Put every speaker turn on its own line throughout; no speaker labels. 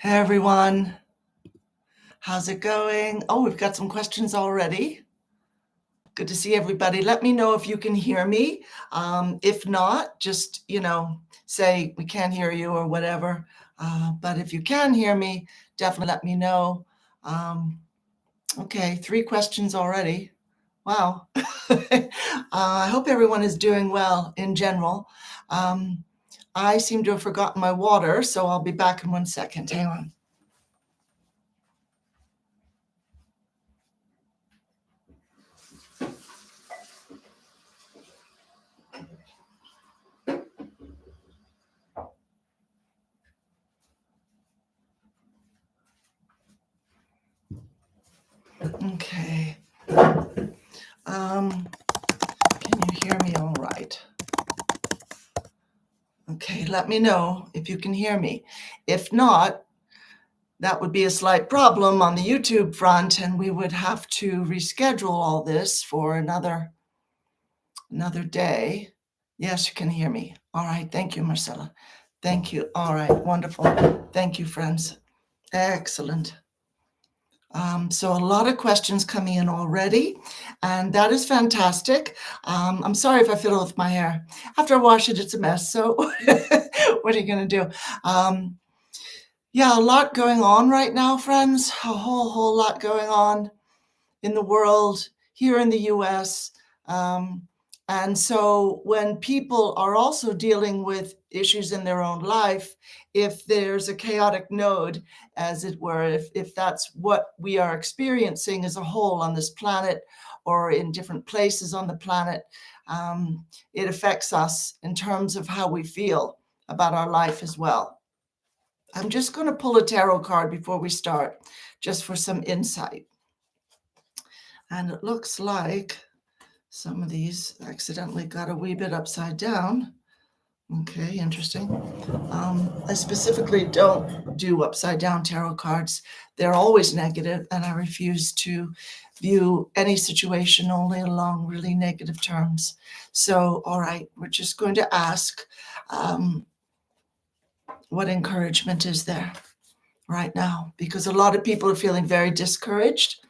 Hey everyone, how's it going? Oh, we've got some questions already. Good to see everybody. Let me know if you can hear me. If not, just, say we can't hear you or whatever. But if you can hear me, definitely let me know. Okay, 3 questions already. Wow. I hope everyone is doing well in general. I seem to have forgotten my water, so I'll be back in 1 second. Hang on. Okay. Can you hear me all right? Okay, let me know if you can hear me. If not, that would be a slight problem on the YouTube front, and we would have to reschedule all this for another day. Yes, you can hear me. All right, thank you, Marcella. Thank you. All right, wonderful. Thank you, friends. Excellent. So a lot of questions coming in already, and that is fantastic. I'm sorry if I fiddle with my hair. After I wash it, it's a mess. So what are you going to do? Yeah, a lot going on right now, friends. A whole lot going on in the world, here in the US. And so when people are also dealing with issues in their own life, if there's a chaotic node, as it were, if that's what we are experiencing as a whole on this planet or in different places on the planet, it affects us in terms of how we feel about our life as well. I'm just going to pull a tarot card before we start, just for some insight. And it looks like some of these accidentally got a wee bit upside down. Okay, interesting. I specifically don't do upside down tarot cards. They're always negative, and I refuse to view any situation only along really negative terms. So, all right, we're just going to ask, what encouragement is there right now? Because a lot of people are feeling very discouraged.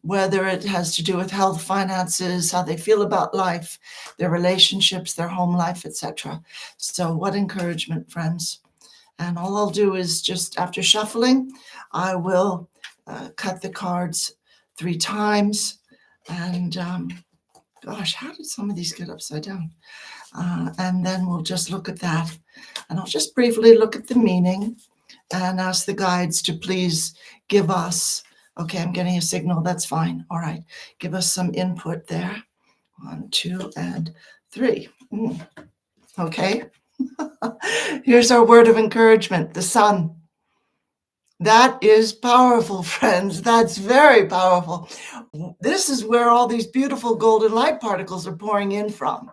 Whether it has to do with health, finances, how they feel about life, their relationships, their home life, etc. So what encouragement, friends? And all I'll do is just after shuffling, I will cut the cards 3 times. And gosh, how did some of these get upside down? And then we'll just look at that. And I'll just briefly look at the meaning and ask the guides to please give us, okay, I'm getting a signal, that's fine. All right, give us some input there. 1, 2, and 3. Okay. Here's our word of encouragement, the sun. That is powerful, friends. That's very powerful. This is where all these beautiful golden light particles are pouring in from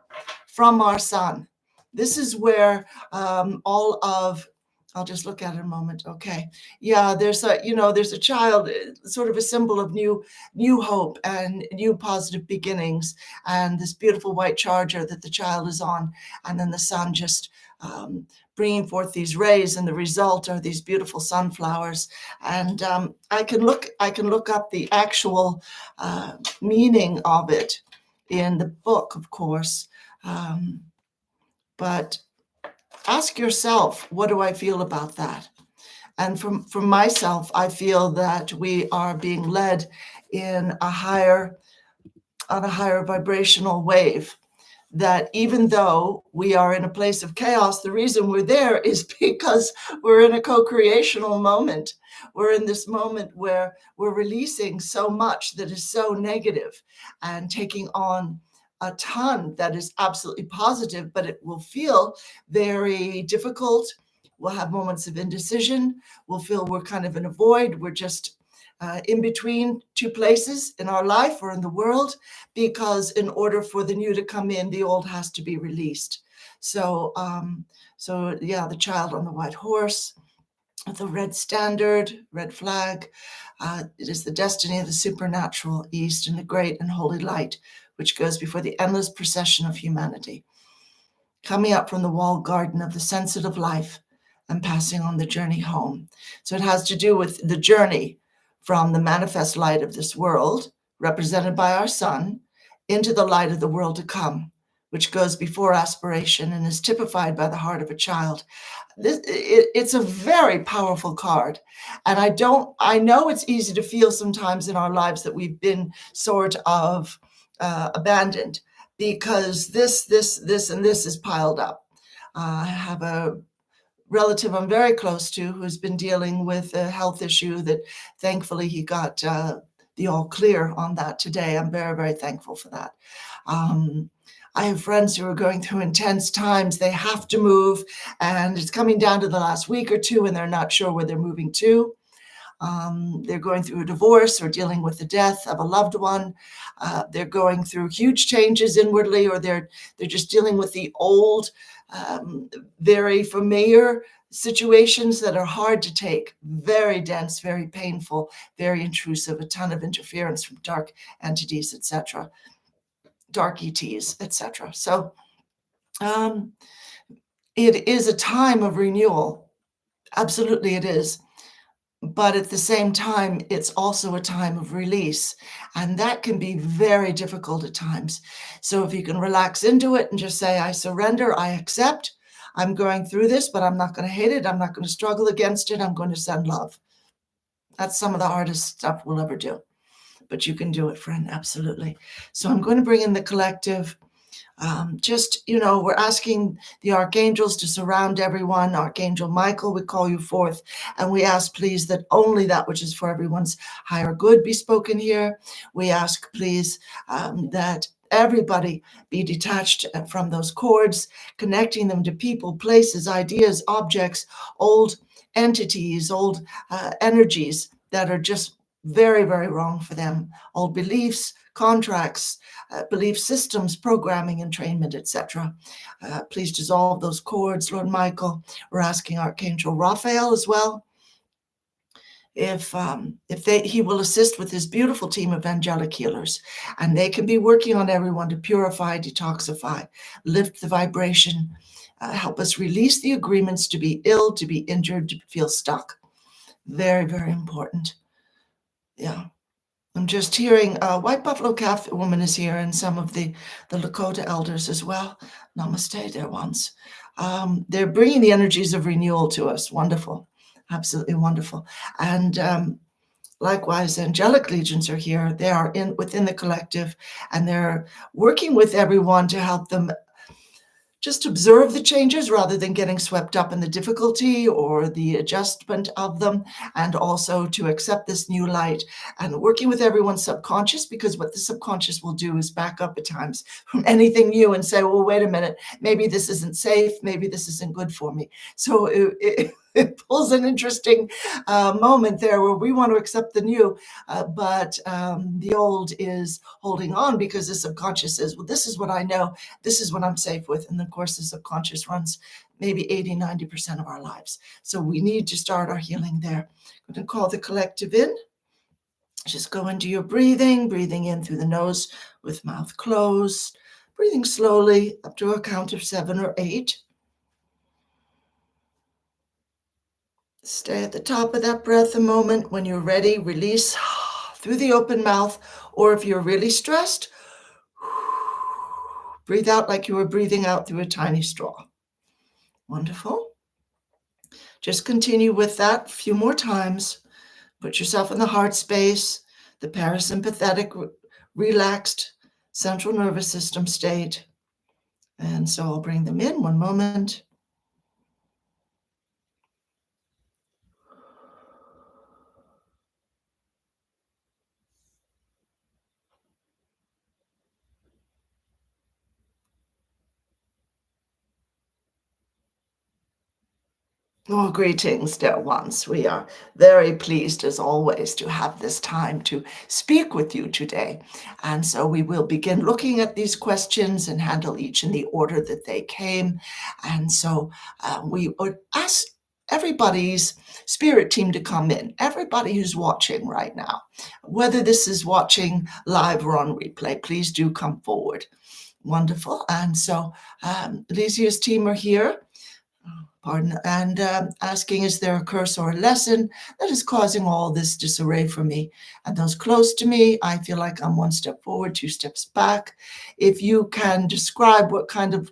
our sun. This is where all of, I'll just look at it a moment. Okay. Yeah, there's a child, sort of a symbol of new hope and new positive beginnings, and this beautiful white charger that the child is on, and then the sun just bringing forth these rays, and the result are these beautiful sunflowers. And I can look up the actual meaning of it in the book, of course. But ask yourself, what do I feel about that? And from myself, I feel that we are being led on a higher vibrational wave. That even though we are in a place of chaos, the reason we're there is because we're in a co-creational moment. We're in this moment where we're releasing so much that is so negative and taking on a ton that is absolutely positive, but it will feel very difficult. We'll have moments of indecision. We'll feel we're kind of in a void. We're just in between 2 places in our life or in the world, because in order for the new to come in, the old has to be released. So yeah, the child on the white horse, the red standard, red flag, it is the destiny of the supernatural East and the great and holy light, which goes before the endless procession of humanity, coming up from the walled garden of the sensitive life and passing on the journey home. So it has to do with the journey from the manifest light of this world, represented by our sun, into the light of the world to come, which goes before aspiration and is typified by the heart of a child. It's a very powerful card. And I know it's easy to feel sometimes in our lives that we've been sort of abandoned because this, and this is piled up. I have a relative I'm very close to who's been dealing with a health issue that thankfully he got the all clear on that today. I'm very, very thankful for that. I have friends who are going through intense times. They have to move, and it's coming down to the last week or two, and they're not sure where they're moving to. They're going through a divorce or dealing with the death of a loved one. They're going through huge changes inwardly, or they're just dealing with the old, very familiar situations that are hard to take, very dense, very painful, very intrusive, a ton of interference from dark entities, etc., dark ETs, etc. So it is a time of renewal. Absolutely it is. But at the same time, it's also a time of release. And that can be very difficult at times. So if you can relax into it and just say, I surrender, I accept, I'm going through this, but I'm not going to hate it. I'm not going to struggle against it. I'm going to send love. That's some of the hardest stuff we'll ever do. But you can do it, friend, absolutely. So I'm going to bring in the collective. We're asking the archangels to surround everyone. Archangel Michael, we call you forth, and we ask, please, that only that which is for everyone's higher good be spoken here. We ask, please, that everybody be detached from those cords, connecting them to people, places, ideas, objects, old entities, old energies that are just very, very wrong for them, old beliefs, contracts, belief systems, programming, entrainment, etc. Please dissolve those cords, Lord Michael. We're asking Archangel Raphael as well, if he will assist with his beautiful team of angelic healers, and they can be working on everyone to purify, detoxify, lift the vibration, help us release the agreements to be ill, to be injured, to feel stuck. Very, very important. Yeah. I'm just hearing White Buffalo Cafe woman is here, and some of the Lakota elders as well. Namaste, dear ones. They're bringing the energies of renewal to us. Wonderful. Absolutely wonderful. And likewise, angelic legions are here. They are within the collective, and they're working with everyone to help them just observe the changes rather than getting swept up in the difficulty or the adjustment of them, and also to accept this new light and working with everyone's subconscious, because what the subconscious will do is back up at times from anything new and say, well, wait a minute, maybe this isn't safe, maybe this isn't good for me. So it pulls an interesting moment there where we want to accept the new, but the old is holding on because the subconscious says, well, this is what I know, this is what I'm safe with. And of course, the subconscious runs maybe 80-90% of our lives. So we need to start our healing there. I'm going to call the collective in. Just go into your breathing in through the nose with mouth closed, breathing slowly up to a count of 7 or 8. Stay at the top of that breath a moment. When you're ready, release through the open mouth, or if you're really stressed, breathe out like you were breathing out through a tiny straw. Wonderful. Just continue with that a few more times. Put yourself in the heart space, the parasympathetic, relaxed central nervous system state. And so I'll bring them in one moment. Oh, greetings, dear ones. We are very pleased, as always, to have this time to speak with you today. And so we will begin looking at these questions and handle each in the order that they came. And so we would ask everybody's spirit team to come in, everybody who's watching right now, whether this is watching live or on replay, please do come forward. Wonderful. And so Lysia's team are here. pardon, and asking, is there a curse or a lesson that is causing all this disarray for me? And those close to me, I feel like I'm one step forward, two steps back. If you can describe what kind of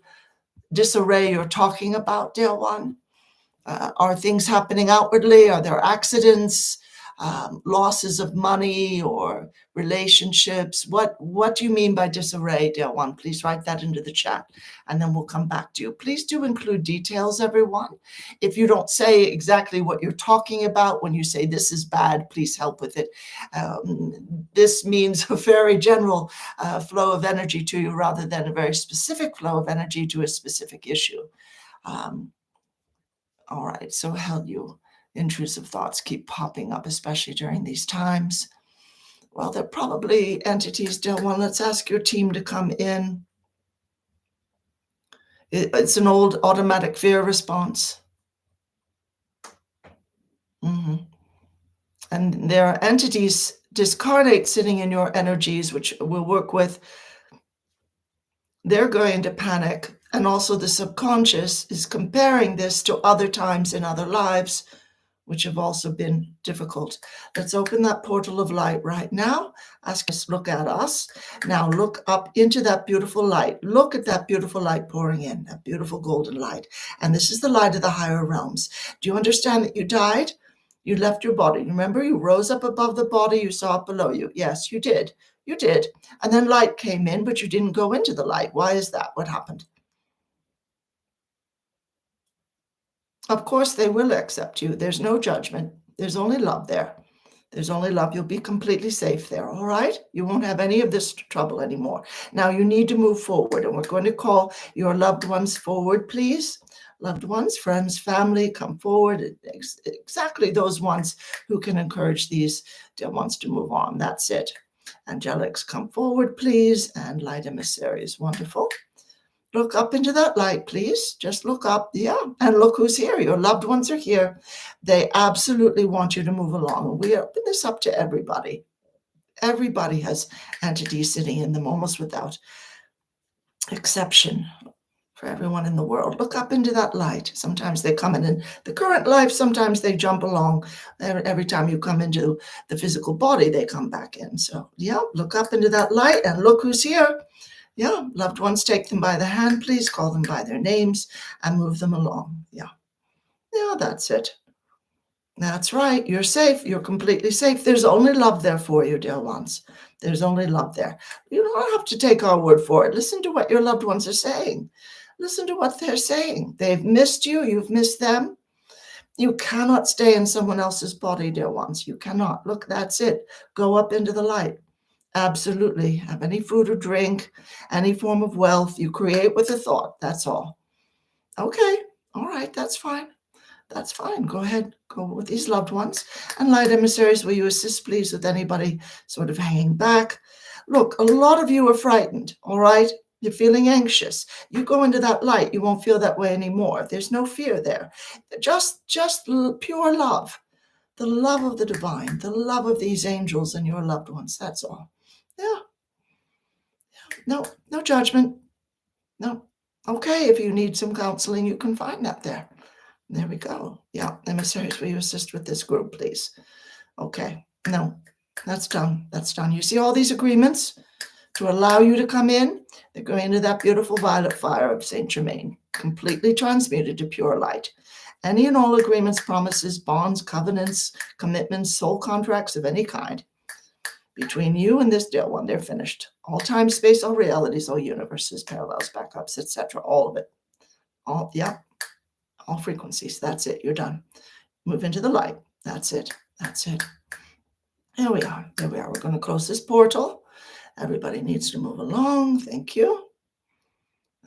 disarray you're talking about, dear one. Are things happening outwardly? Are there accidents, losses of money or relationships? What do you mean by disarray, dear one? Please write that into the chat, and then we'll come back to you. Please do include details, everyone. If you don't say exactly what you're talking about when you say this is bad, please help with it. This means a very general flow of energy to you rather than a very specific flow of energy to a specific issue. All right, so how you intrusive thoughts keep popping up, especially during these times. Well, they're probably entities, dear one. Let's ask your team to come in. It's an old automatic fear response. And there are entities discarnate sitting in your energies, which we'll work with. They're going to panic. And also the subconscious is comparing this to other times in other lives, which have also been difficult. Let's open that portal of light right now. Ask us, look at us. Now look up into that beautiful light. Look at that beautiful light pouring in, that beautiful golden light. And this is the light of the higher realms. Do you understand that you died? You left your body. Remember, you rose up above the body, you saw it below you. Yes, you did. You did. And then light came in, but you didn't go into the light. Why is that? What happened? Of course, they will accept you. There's no judgment. There's only love there. There's only love. You'll be completely safe there, all right? You won't have any of this trouble anymore. Now you need to move forward, and we're going to call your loved ones forward, please. Loved ones, friends, family, come forward. Exactly those ones who can encourage these dear ones to move on. That's it. Angelics, come forward, please. And light emissaries, wonderful. Look up into that light, please. Just look up. Yeah. And look who's here. Your loved ones are here. They absolutely want you to move along. We open this up to everybody. Everybody has entities sitting in them almost without exception for everyone in the world. Look up into that light. Sometimes they come in the current life. Sometimes they jump along. Every time you come into the physical body, they come back in. So yeah, look up into that light and look who's here. Yeah, loved ones, take them by the hand, please. Call them by their names and move them along. Yeah, that's it. That's right. You're safe. You're completely safe. There's only love there for you, dear ones. There's only love there. You don't have to take our word for it. Listen to what your loved ones are saying. Listen to what they're saying. They've missed you. You've missed them. You cannot stay in someone else's body, dear ones. You cannot. Look, that's it. Go up into the light. Absolutely. Have any food or drink, any form of wealth you create with a thought. That's all. Okay. All right. That's fine. That's fine. Go ahead. Go with these loved ones. And light emissaries, will you assist, please, with anybody sort of hanging back? Look, a lot of you are frightened. All right. You're feeling anxious. You go into that light. You won't feel that way anymore. There's no fear there. Just pure love. The love of the divine, the love of these angels and your loved ones. That's all. Yeah. No judgment. No. Okay, if you need some counseling, you can find that there. There we go. Yeah, emissaries, will you assist with this group, please? Okay. No, that's done. That's done. You see all these agreements to allow you to come in? They're going into that beautiful violet fire of Saint Germain, completely transmuted to pure light. Any and all agreements, promises, bonds, covenants, commitments, soul contracts of any kind between you and this dear one, they're finished. All time, space, all realities, all universes, parallels, backups, etc. All of it. All frequencies. That's it. You're done. Move into the light. That's it. That's it. Here we are. There we are. We're going to close this portal. Everybody needs to move along. Thank you.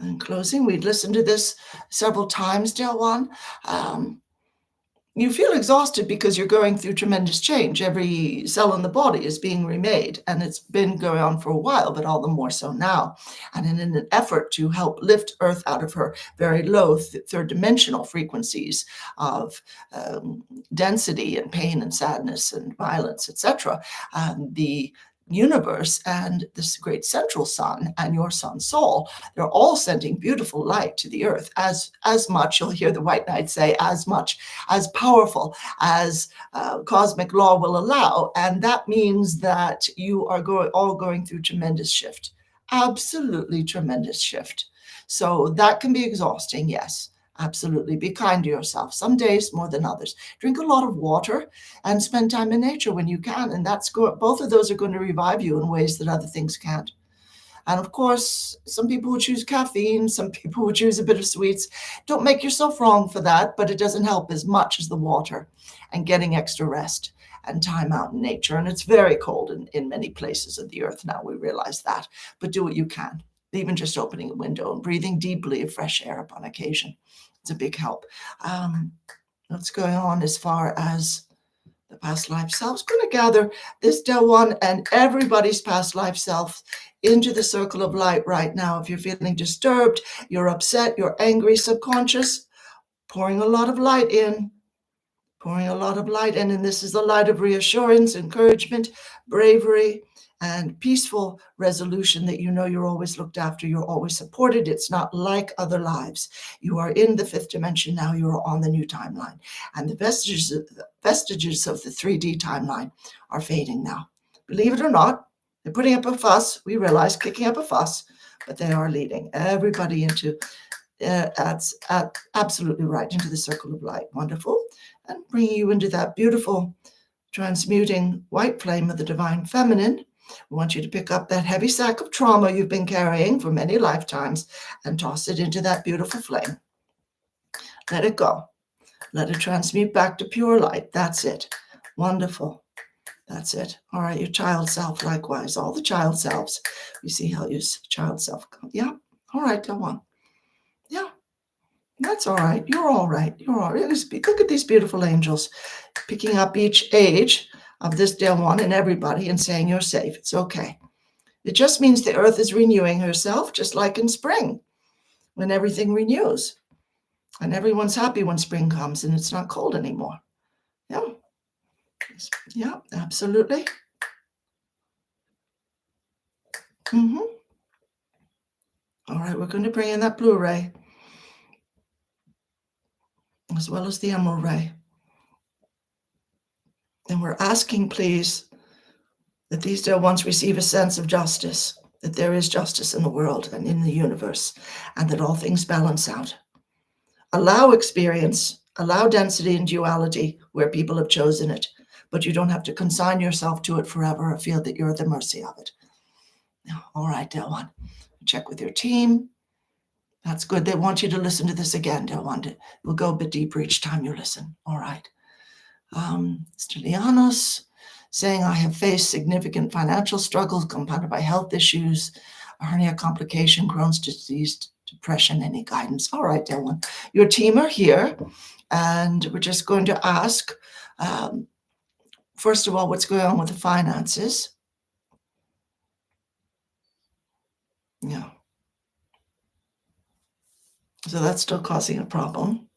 In closing, we'd listened to this several times, dear one. You feel exhausted because you're going through tremendous change. Every cell in the body is being remade, and it's been going on for a while, but all the more so now. And in an effort to help lift Earth out of her very low third-dimensional frequencies of density and pain and sadness and violence, etc., the universe and this great central sun and your sun soul, they're all sending beautiful light to the earth, as much, you'll hear the white knight say, as much, as powerful as cosmic law will allow. And that means that you are all going through tremendous shift, absolutely tremendous shift. So that can be exhausting, yes. Absolutely. Be kind to yourself. Some days more than others. Drink a lot of water and spend time in nature when you can. And both of those are going to revive you in ways that other things can't. And of course, some people will choose caffeine. Some people will choose a bit of sweets. Don't make yourself wrong for that, but it doesn't help as much as the water and getting extra rest and time out in nature. And it's very cold in many places of the earth now. We realize that. But do what you can. Even just opening a window and breathing deeply of fresh air upon occasion. It's a big help. What's going on as far as the past life selves? Going to gather this Del One and everybody's past life self into the circle of light right now. If you're feeling disturbed, you're upset, you're angry, subconscious, pouring a lot of light in. Pouring a lot of light in, and this is the light of reassurance, encouragement, bravery, and peaceful resolution that you know you're always looked after, you're always supported. It's not like other lives. You are in the fifth dimension now, you are on the new timeline. And the vestiges of the 3D timeline are fading now. Believe it or not, they're putting up a fuss, we realize, kicking up a fuss, but they are leading everybody into, absolutely right, into the circle of light. Wonderful. And bringing you into that beautiful transmuting white flame of the divine feminine. We want you to pick up that heavy sack of trauma you've been carrying for many lifetimes and toss it into that beautiful flame. Let it go. Let it transmute back to pure light. That's it. Wonderful. That's it. All right, your child self likewise. All the child selves. We see how your child self comes. Yeah. All right, go on. Yeah. That's all right. You're all right. You're all right. Look at these beautiful angels picking up each age of this Del One and everybody and saying you're safe. It's okay. It just means the earth is renewing herself, just like in spring when everything renews. And everyone's happy when spring comes and it's not cold anymore. Yeah. Yeah, absolutely. All right, we're going to bring in that blue ray as well as the emerald ray. And we're asking, please, that these Del Ones receive a sense of justice, that there is justice in the world and in the universe, and that all things balance out. Allow experience, allow density and duality where people have chosen it, but you don't have to consign yourself to it forever or feel that you're at the mercy of it. All right, Del One. Check with your team. That's good. They want you to listen to this again, Del One. We'll go a bit deeper each time you listen. All right. Stylianos saying, I have faced significant financial struggles compounded by health issues, a hernia complication, Crohn's disease, depression, any guidance. All right, Del One. Your team are here, and we're just going to ask, first of all, what's going on with the finances? Yeah. So that's still causing a problem.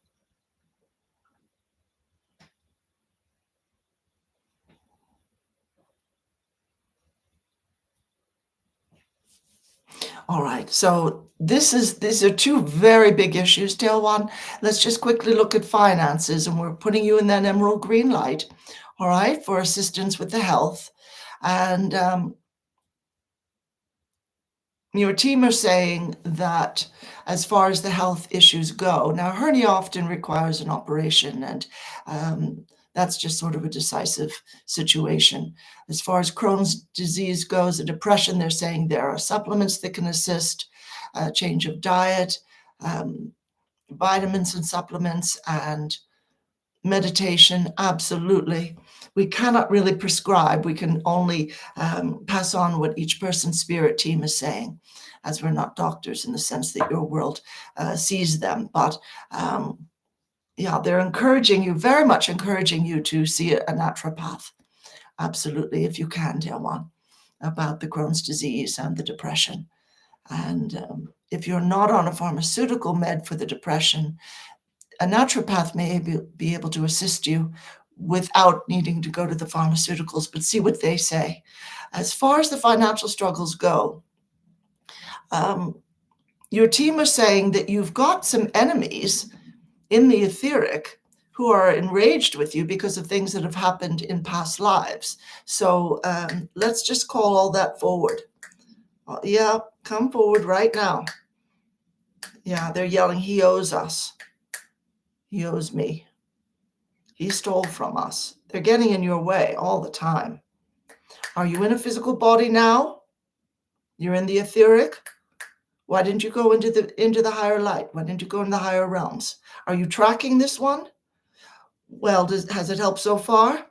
All right, so these are two very big issues, Del One. Let's just quickly look at finances, and we're putting you in that emerald green light, all right, for assistance with the health. And your team are saying that as far as the health issues go, now hernia often requires an operation, and that's just sort of a decisive situation. As far as Crohn's disease goes, the depression, they're saying there are supplements that can assist, change of diet, vitamins and supplements, and meditation, absolutely. We cannot really prescribe. We can only pass on what each person's spirit team is saying, as we're not doctors in the sense that your world sees them. But yeah, they're encouraging you, very much encouraging you to see a naturopath. Absolutely, if you can, Del One, about the Crohn's disease and the depression. And if you're not on a pharmaceutical med for the depression, a naturopath may be able to assist you without needing to go to the pharmaceuticals, but see what they say. As far as the financial struggles go, your team is saying that you've got some enemies in the etheric who are enraged with you because of things that have happened in past lives. So let's just call all that forward. Yeah, come forward right now. Yeah, they're yelling, he owes us. He owes me. He stole from us. They're getting in your way all the time. Are you in a physical body now? You're in the etheric? Why didn't you go into the higher light? Why didn't you go in the higher realms? Are you tracking this one? Well, has it helped so far?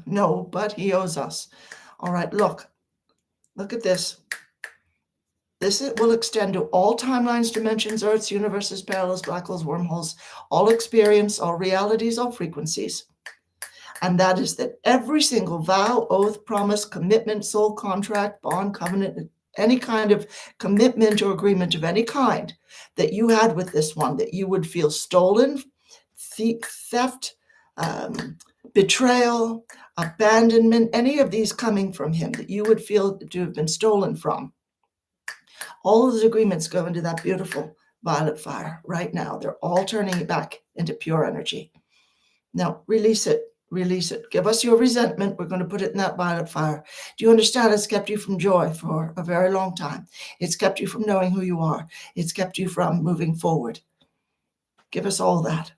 No, but he owes us. All right, look at this. This will extend to all timelines, dimensions, earths, universes, parallels, black holes, wormholes, all experience, all realities, all frequencies. And that is that every single vow, oath, promise, commitment, soul contract, bond, covenant, any kind of commitment or agreement of any kind that you had with this one, that you would feel stolen, theft, betrayal, abandonment, any of these coming from him that you would feel to have been stolen from. All of those agreements go into that beautiful violet fire right now. They're all turning it back into pure energy. Now, release it. Release it. Give us your resentment. We're going to put it in that violet fire. Do you understand? It's kept you from joy for a very long time. It's kept you from knowing who you are. It's kept you from moving forward. Give us all that.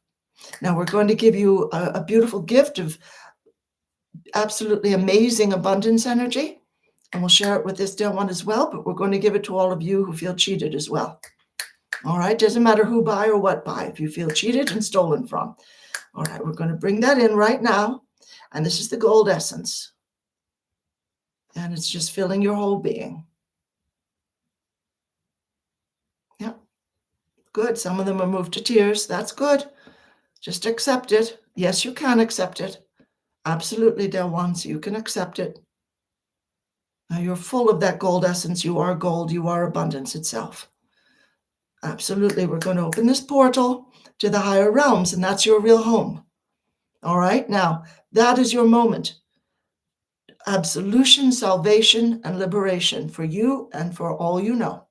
Now, we're going to give you a beautiful gift of absolutely amazing abundance energy. And we'll share it with this dear one as well, but we're going to give it to all of you who feel cheated as well. All right, doesn't matter who buy or what buy, if you feel cheated and stolen from. All right, we're going to bring that in right now. And this is the gold essence. And it's just filling your whole being. Yeah, good. Some of them are moved to tears. That's good. Just accept it. Yes, you can accept it. Absolutely, dear ones, you can accept it. Now you're full of that gold essence. You are gold. You are abundance itself. Absolutely. We're going to open this portal to the higher realms, and that's your real home. All right. Now, that is your moment. Absolution, salvation, and liberation for you and for all you know,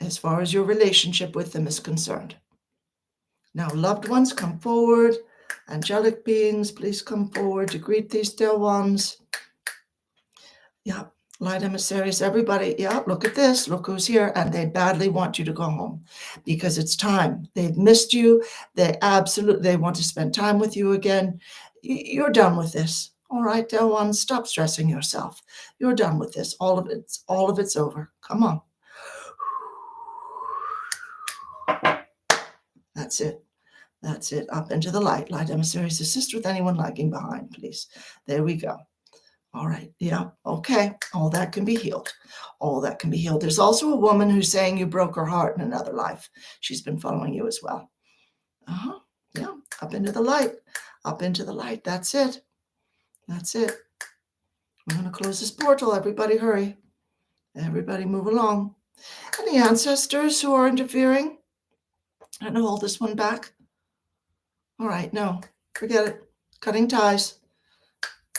as far as your relationship with them is concerned. Now, loved ones, come forward. Angelic beings, please come forward to greet these dear ones. Yeah, light emissaries, everybody. Yeah, look at this. Look who's here. And they badly want you to go home because it's time. They've missed you. They want to spend time with you again. You're done with this. All right, dear ones, stop stressing yourself. You're done with this. All of it's over. Come on. That's it. That's it. Up into the light. Light emissaries, assist with anyone lagging behind, please. There we go. All right. Yeah. Okay. All that can be healed. All that can be healed. There's also a woman who's saying you broke her heart in another life. She's been following you as well. Yeah. Up into the light. Up into the light. That's it. That's it. We're going to close this portal. Everybody hurry. Everybody move along. Any ancestors who are interfering? I'm going to hold this one back. All right. No. Forget it. Cutting ties.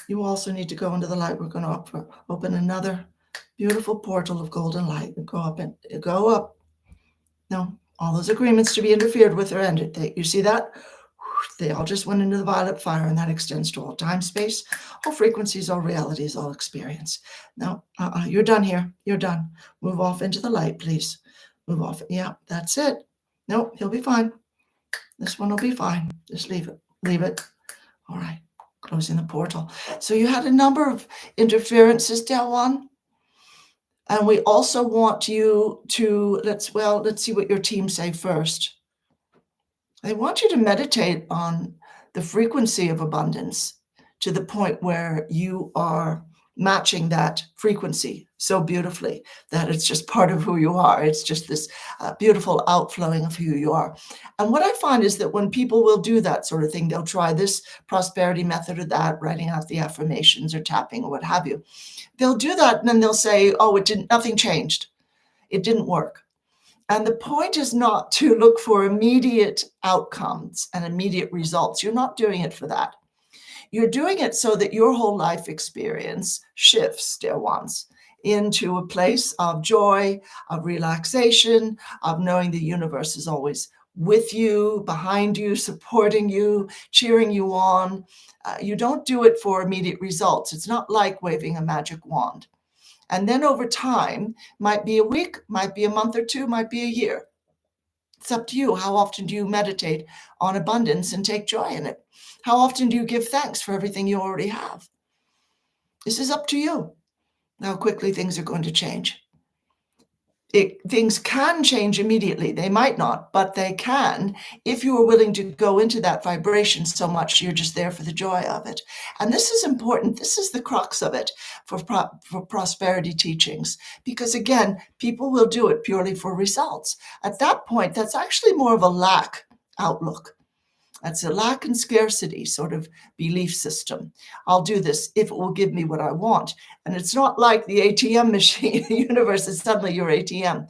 You also need to go into the light. We're going to open another beautiful portal of golden light and go up. No, all those agreements to be interfered with are ended. You see that? They all just went into the violet fire, and that extends to all time, space, all frequencies, all realities, all experience. No, you're done here. You're done. Move off into the light, please. Move off. Yeah, that's it. No, he'll be fine. This one will be fine. Just leave it. Leave it. All right. Closing the portal. So you had a number of interferences, Delwan. And we also want you to, let's see what your team say first. They want you to meditate on the frequency of abundance to the point where you are matching that frequency so beautifully that it's just part of who you are. It's just this beautiful outflowing of who you are. And what I find is that when people will do that sort of thing, they'll try this prosperity method or that, writing out the affirmations or tapping or what have you. They'll do that and then they'll say, oh, nothing changed. It didn't work. And the point is not to look for immediate outcomes and immediate results. You're not doing it for that. You're doing it so that your whole life experience shifts, dear ones, into a place of joy, of relaxation, of knowing the universe is always with you, behind you, supporting you, cheering you on. You don't do it for immediate results. It's not like waving a magic wand. And then over time, might be a week, might be a month or two, might be a year. It's up to you. How often do you meditate on abundance and take joy in it? How often do you give thanks for everything you already have? This is up to you. How quickly things are going to change. Things can change immediately. They might not, but they can if you are willing to go into that vibration so much you're just there for the joy of it. And this is important. This is the crux of it for prosperity teachings, because again, people will do it purely for results. At that point, that's actually more of a lack outlook. That's a lack and scarcity sort of belief system. I'll do this if it will give me what I want. And it's not like the ATM machine. The universe is suddenly your ATM.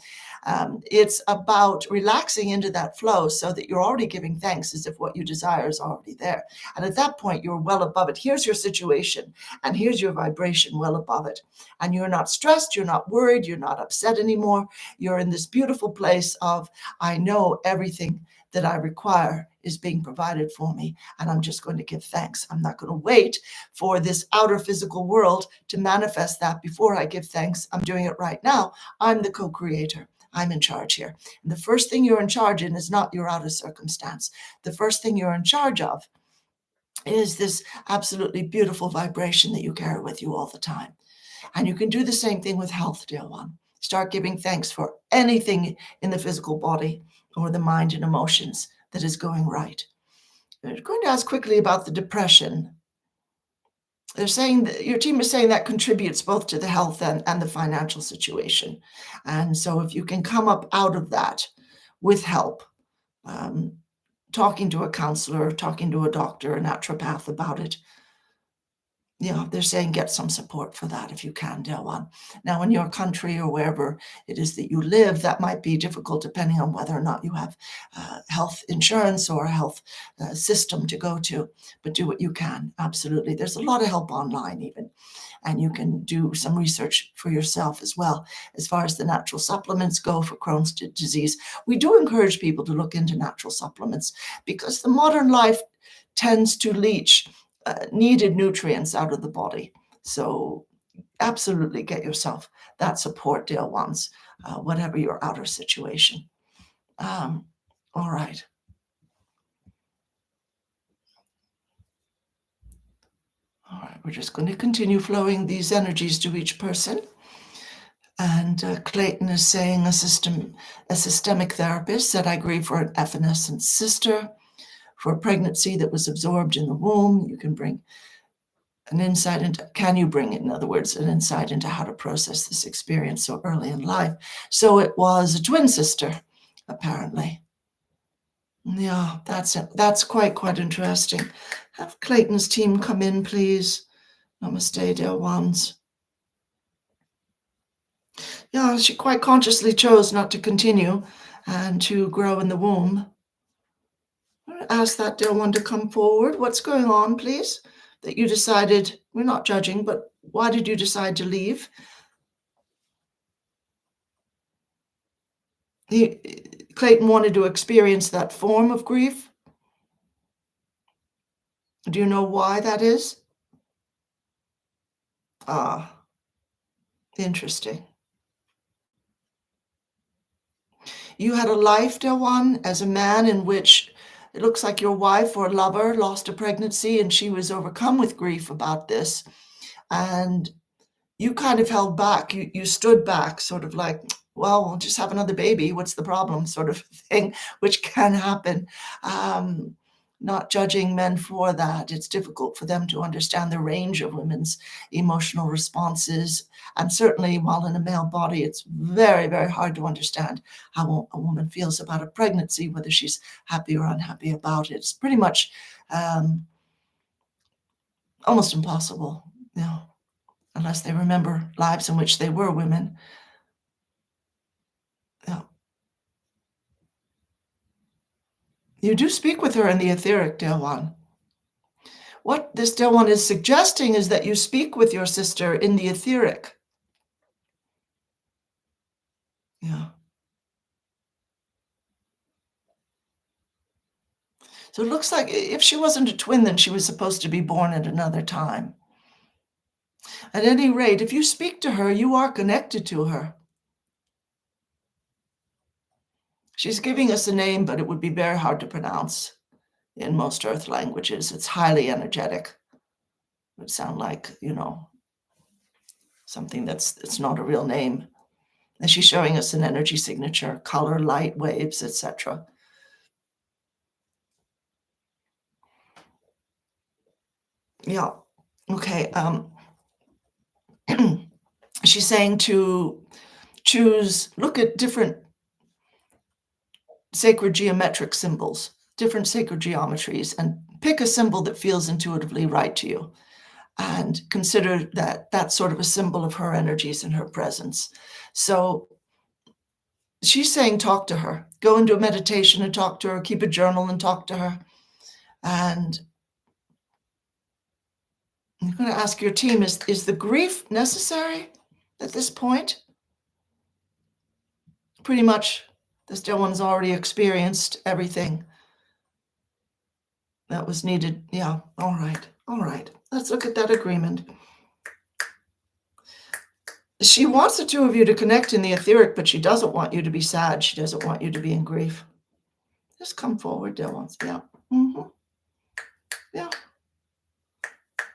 It's about relaxing into that flow so that you're already giving thanks as if what you desire is already there. And at that point, you're well above it. Here's your situation, and here's your vibration well above it. And you're not stressed, you're not worried, you're not upset anymore. You're in this beautiful place of, I know everything that I require is being provided for me, and I'm just going to give thanks. I'm not going to wait for this outer physical world to manifest that before I give thanks. I'm doing it right now. I'm the co-creator. I'm in charge here. And the first thing you're in charge in is not your outer circumstance. The first thing you're in charge of is this absolutely beautiful vibration that you carry with you all the time. And you can do the same thing with health, dear one. Start giving thanks for anything in the physical body or the mind and emotions that is going right. We're going to ask quickly about the depression. They're saying that your team is saying that contributes both to the health and the financial situation. And so if you can come up out of that with help, talking to a counselor, talking to a doctor, a naturopath about it, they're saying get some support for that if you can, dear one. Now, in your country or wherever it is that you live, that might be difficult depending on whether or not you have health insurance or a health system to go to, but do what you can, absolutely. There's a lot of help online even, and you can do some research for yourself as well. As far as the natural supplements go for Crohn's disease, we do encourage people to look into natural supplements because the modern life tends to leach needed nutrients out of the body. So absolutely get yourself that support, dear ones, whatever your outer situation. All right. All right, we're just going to continue flowing these energies to each person. And Clayton is saying a systemic therapist said, I grieve for an evanescent sister, for a pregnancy that was absorbed in the womb. You can bring an insight into, can you bring, in other words, an insight into how to process this experience so early in life? So it was a twin sister, apparently. Yeah, that's quite interesting. Have Clayton's team come in, please. Namaste, dear ones. Yeah, she quite consciously chose not to continue and to grow in the womb. Ask that dear one to come forward. What's going on, please? That you decided, we're not judging, but why did you decide to leave? Clayton wanted to experience that form of grief. Do you know why that is? Ah, interesting. You had a life, dear one, as a man in which it looks like your wife or lover lost a pregnancy and she was overcome with grief about this. And you kind of held back. You stood back, sort of like, well, we'll just have another baby. What's the problem? Sort of thing, which can happen. Not judging men for that. It's difficult for them to understand the range of women's emotional responses. And certainly while in a male body, it's very, very hard to understand how a woman feels about a pregnancy, whether she's happy or unhappy about it. It's pretty much almost impossible, unless they remember lives in which they were women. Yeah. You do speak with her in the etheric, dear one. What this dear one is suggesting is that you speak with your sister in the etheric. Yeah. So it looks like if she wasn't a twin, then she was supposed to be born at another time. At any rate, if you speak to her, you are connected to her. She's giving us a name, but it would be very hard to pronounce in most Earth languages. It's highly energetic. It would sound like, something it's not a real name. And she's showing us an energy signature, color, light, waves, etc. Yeah. Okay. She's saying to look at different sacred geometric symbols, different sacred geometries, and pick a symbol that feels intuitively right to you. And consider that that's sort of a symbol of her energies and her presence. So she's saying, talk to her, go into a meditation and talk to her, keep a journal and talk to her. And I'm going to ask your team, is the grief necessary at this point? Pretty much, this dear one's already experienced everything that was needed. Yeah, all right, all right. Let's look at that agreement. She wants the two of you to connect in the etheric, but she doesn't want you to be sad. She doesn't want you to be in grief. Just come forward, dear ones. Yeah. Yeah.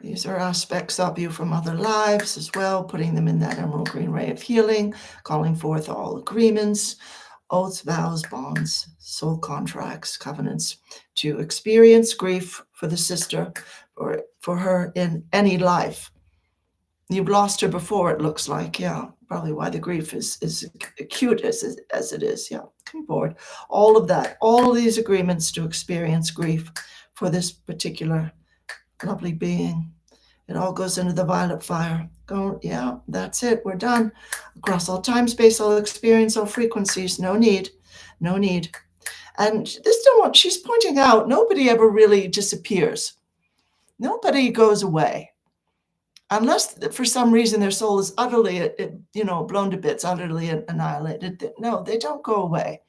These are aspects of you from other lives as well, putting them in that emerald green ray of healing, calling forth all agreements, oaths, vows, bonds, soul contracts, covenants to experience grief for the sister or for her in any life. You've lost her before, it looks like. Yeah, probably why the grief is acute as it is. Yeah, come forward. All of that, all of these agreements to experience grief for this particular lovely being. It all goes into the violet fire. Go, yeah, that's it. We're done. Across all time, space, all experience, all frequencies. No need. No need. And this is what she's pointing out. Nobody ever really disappears. Nobody goes away. Unless for some reason their soul is utterly, blown to bits, utterly annihilated. No, they don't go away.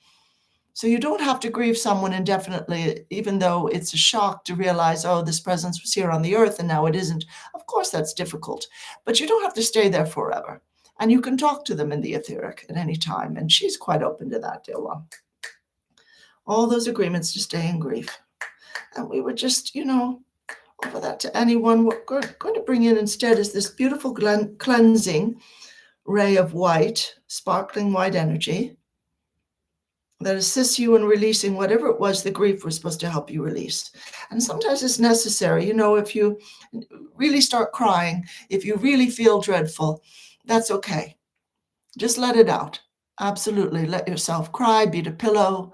So you don't have to grieve someone indefinitely, even though it's a shock to realize, oh, this presence was here on the earth and now it isn't. Of course, that's difficult, but you don't have to stay there forever. And you can talk to them in the etheric at any time. And she's quite open to that, dear one. All those agreements to stay in grief. And we would just, offer that to anyone. What we're going to bring in instead is this beautiful cleansing ray of white, sparkling white energy that assists you in releasing whatever it was the grief was supposed to help you release. And sometimes it's necessary, if you really start crying, if you really feel dreadful, that's okay. Just let it out. Absolutely. Let yourself cry, beat a pillow,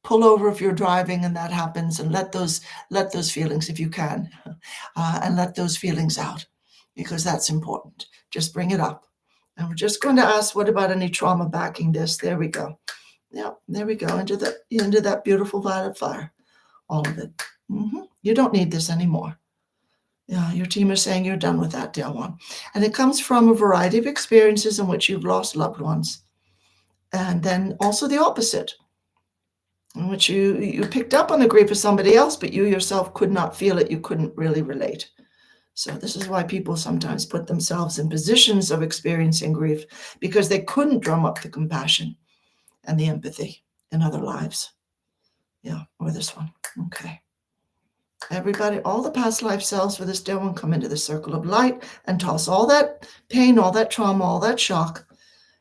pull over if you're driving and that happens, and let those feelings, if you can, and let those feelings out, because that's important. Just bring it up. And we're just going to ask, what about any trauma backing this? There we go. Yeah, there we go, into that beautiful violet fire, all of it. You don't need this anymore. Yeah, your team is saying you're done with that, dear one. And it comes from a variety of experiences in which you've lost loved ones. And then also the opposite, in which you picked up on the grief of somebody else, but you yourself could not feel it. You couldn't really relate. So this is why people sometimes put themselves in positions of experiencing grief, because they couldn't drum up the compassion and the empathy in other lives. Yeah, or this one. Okay. Everybody, all the past life selves for this dear one, come into the circle of light and toss all that pain, all that trauma, all that shock,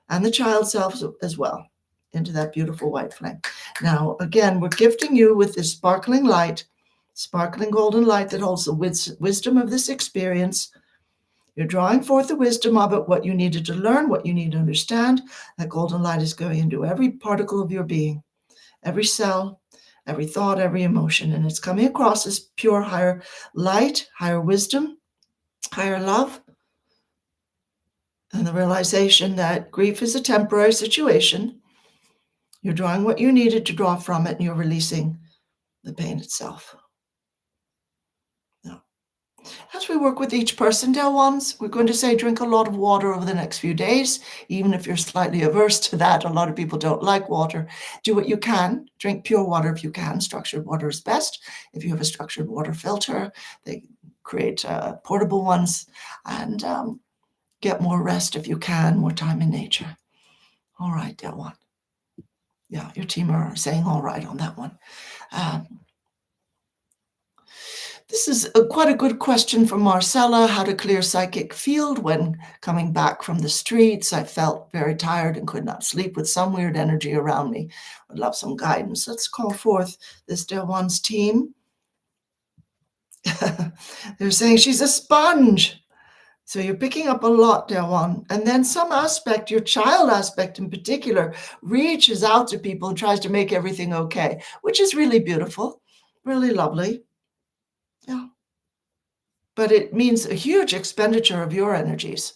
and the child selves as well into that beautiful white flame. Now, again, we're gifting you with this sparkling light, sparkling golden light that holds the wisdom of this experience. You're drawing forth the wisdom of it, what you needed to learn, what you need to understand. That golden light is going into every particle of your being, every cell, every thought, every emotion. And it's coming across as pure, higher light, higher wisdom, higher love, and the realization that grief is a temporary situation. You're drawing what you needed to draw from it, and you're releasing the pain itself. Yeah. As we work with each person, dear ones, we're going to say drink a lot of water over the next few days, even if you're slightly averse to that. A lot of people don't like water. Do what you can. Drink pure water if you can. Structured water is best. If you have a structured water filter, they create portable ones. And get more rest if you can, more time in nature. All right, dear one. Yeah, your team are saying all right on that one. This is quite a good question from Marcella. How to clear psychic field when coming back from the streets. I felt very tired and could not sleep with some weird energy around me. Would love some guidance. Let's call forth this dear one's team. They're saying she's a sponge. So you're picking up a lot, dear one. And then some aspect, your child aspect in particular, reaches out to people and tries to make everything okay, which is really beautiful, really lovely. Yeah. But it means a huge expenditure of your energies.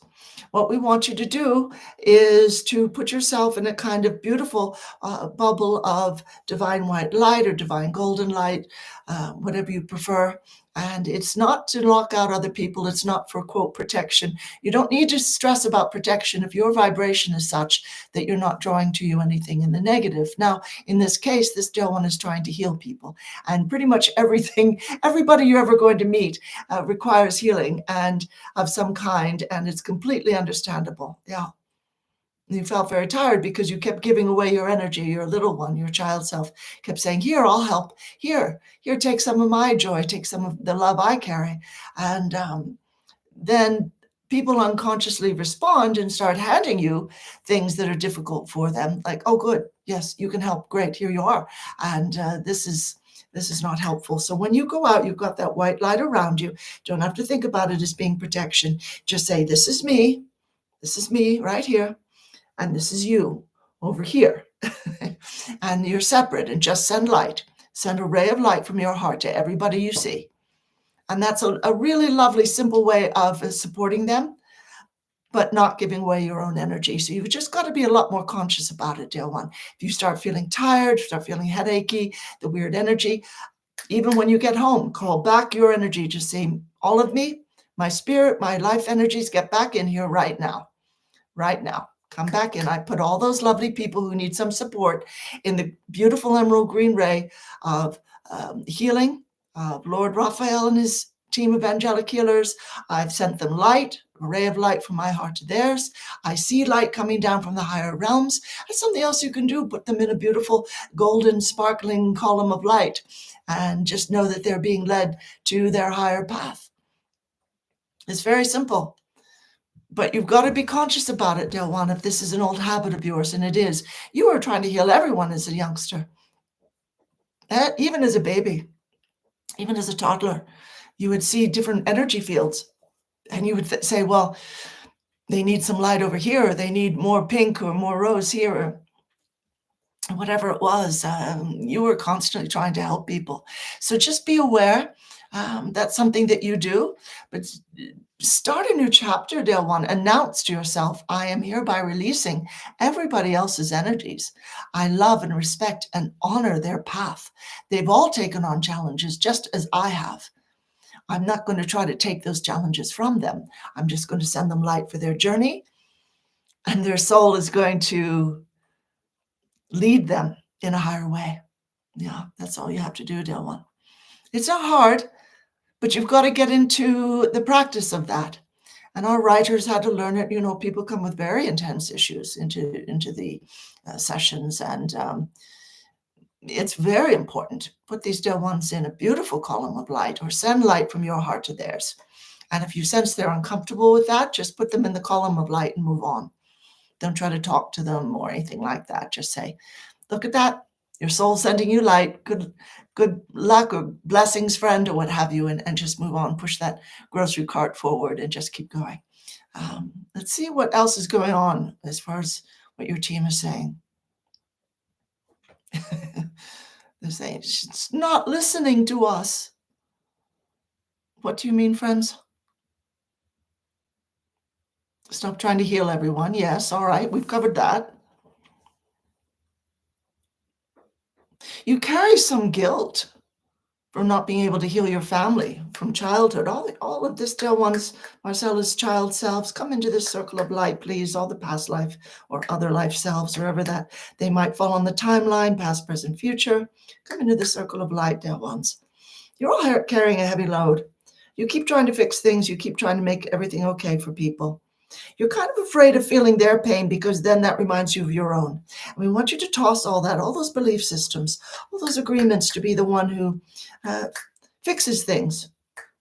What we want you to do is to put yourself in a kind of beautiful bubble of divine white light or divine golden light, whatever you prefer. And it's not to lock out other people. It's not for, quote, protection. You don't need to stress about protection if your vibration is such that you're not drawing to you anything in the negative. Now, in this case, this dear one is trying to heal people. And pretty much everybody you're ever going to meet requires healing and of some kind. And it's completely understandable. Yeah. You felt very tired because you kept giving away your energy. Your little one, your child self, kept saying, here, I'll help. Here, take some of my joy, take some of the love I carry. And then people unconsciously respond and start handing you things that are difficult for them. Like, oh, good. Yes, you can help. Great. Here you are. And this is not helpful. So when you go out, you've got that white light around you. Don't have to think about it as being protection. Just say, this is me. This is me right here. And this is you over here. And you're separate, and just send light. Send a ray of light from your heart to everybody you see. And that's a really lovely, simple way of supporting them, but not giving away your own energy. So you've just got to be a lot more conscious about it, dear one. If you start feeling tired, start feeling headachy, the weird energy, even when you get home, call back your energy. Just say, all of me, my spirit, my life energies, get back in here right now. Right now. Come back in. I put all those lovely people who need some support in the beautiful emerald green ray of healing, of Lord Raphael and his team of angelic healers. I've sent them light, a ray of light from my heart to theirs. I see light coming down from the higher realms. There's something else you can do. Put them in a beautiful golden sparkling column of light and just know that they're being led to their higher path. It's very simple. But you've got to be conscious about it, dear one, if this is an old habit of yours, and it is. You were trying to heal everyone as a youngster, even as a baby, even as a toddler. You would see different energy fields, and you would say, well, they need some light over here, or they need more pink or more rose here, or whatever it was. You were constantly trying to help people. So just be aware. That's something that you do, but start a new chapter, dear one. Announce to yourself, I am hereby releasing everybody else's energies. I love and respect and honor their path. They've all taken on challenges just as I have. I'm not going to try to take those challenges from them. I'm just going to send them light for their journey, and their soul is going to lead them in a higher way. Yeah, that's all you have to do, dear one. It's not hard, but you've got to get into the practice of that. And our writers had to learn it. You know, people come with very intense issues into the sessions, and it's very important to put these dear ones in a beautiful column of light, or send light from your heart to theirs. And if you sense they're uncomfortable with that, just put them in the column of light and move on. Don't try to talk to them or anything like that. Just say, look at that. Your soul's sending you light. Good luck or blessings, friend, or what have you, and just move on. Push that grocery cart forward and just keep going. Let's see what else is going on as far as what your team is saying. They're saying it's not listening to us. What do you mean, friends? Stop trying to heal everyone. Yes, all right, we've covered that. You carry some guilt from not being able to heal your family from childhood. All of this, dear ones, Marcella's child selves, come into this circle of light, please. All the past life or other life selves, wherever that they might fall on the timeline, past, present, future. Come into the circle of light, dear ones. You're all carrying a heavy load. You keep trying to fix things. You keep trying to make everything okay for people. You're kind of afraid of feeling their pain because then that reminds you of your own. And we want you to toss all that, all those belief systems, all those agreements to be the one who fixes things.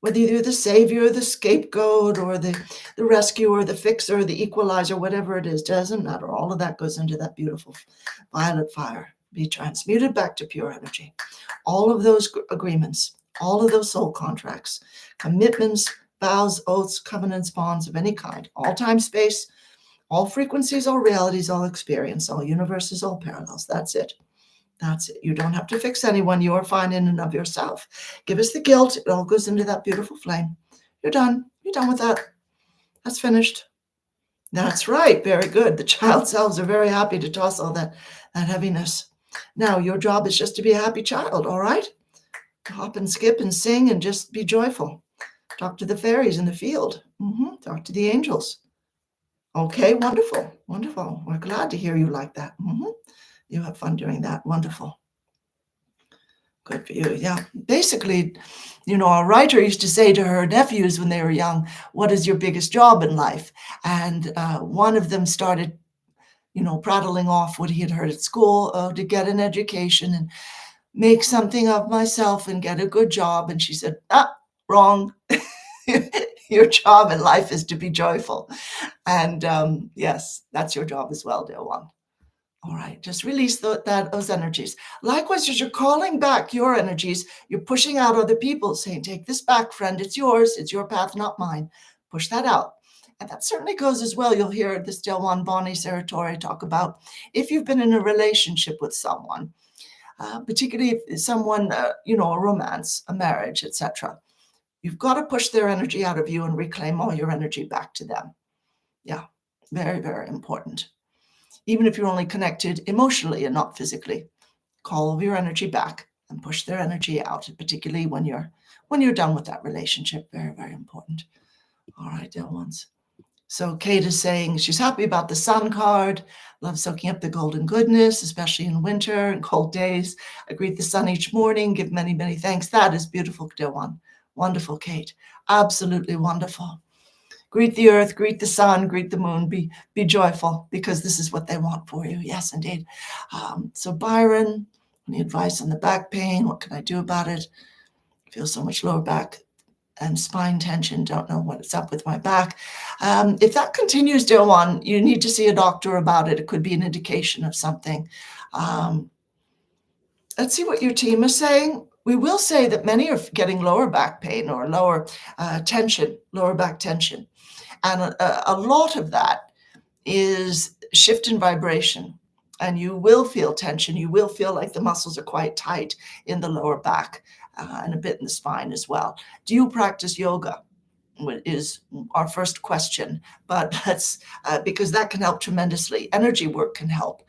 Whether you're the savior, the scapegoat, or the rescuer, the fixer, the equalizer, whatever it is, doesn't matter. All of that goes into that beautiful violet fire. Be transmuted back to pure energy. All of those agreements, all of those soul contracts, commitments, vows, oaths, covenants, bonds of any kind, all time, space, all frequencies, all realities, all experience, all universes, all parallels. That's it. That's it. You don't have to fix anyone. You are fine in and of yourself. Give us the guilt. It all goes into that beautiful flame. You're done. You're done with that. That's finished. That's right. Very good. The child selves are very happy to toss all that heaviness. Now, your job is just to be a happy child, all right? Hop and skip and sing and just be joyful. Talk to the fairies in the field. Talk to the angels. Okay, wonderful, wonderful. We're glad to hear you like that. You have fun doing that. Wonderful. Good for you. Yeah. Basically, a writer used to say to her nephews when they were young, what is your biggest job in life? And one of them started, prattling off what he had heard at school, to get an education and make something of myself and get a good job. And she said, wrong. Your job in life is to be joyful. And yes, that's your job as well, dear one. All right, just release those energies. Likewise, as you're calling back your energies, you're pushing out other people, saying, take this back, friend. It's yours. It's your path, not mine. Push that out. And that certainly goes as well. You'll hear this dear one, Bonnie Saratori, talk about if you've been in a relationship with someone, particularly if someone, a romance, a marriage, etc. You've got to push their energy out of you and reclaim all your energy back to them. Yeah, very, very important. Even if you're only connected emotionally and not physically, call your energy back and push their energy out, particularly when you're done with that relationship. Very, very important. All right, dear ones. So Kate is saying she's happy about the sun card, loves soaking up the golden goodness, especially in winter and cold days. I greet the sun each morning, give many, many thanks. That is beautiful, dear one. Wonderful, Kate. Absolutely wonderful. Greet the earth, greet the sun, greet the moon. Be joyful, because this is what they want for you. Yes, indeed. So Byron, any advice on the back pain? What can I do about it? I feel so much lower back and spine tension. Don't know what's up with my back. If that continues, dear one, you need to see a doctor about it. It could be an indication of something. Let's see what your team is saying. We will say that many are getting lower back pain or lower tension, lower back tension. And a lot of that is shift in vibration. And you will feel tension. You will feel like the muscles are quite tight in the lower back and a bit in the spine as well. Do you practice yoga? Is our first question, but that's because that can help tremendously. Energy work can help.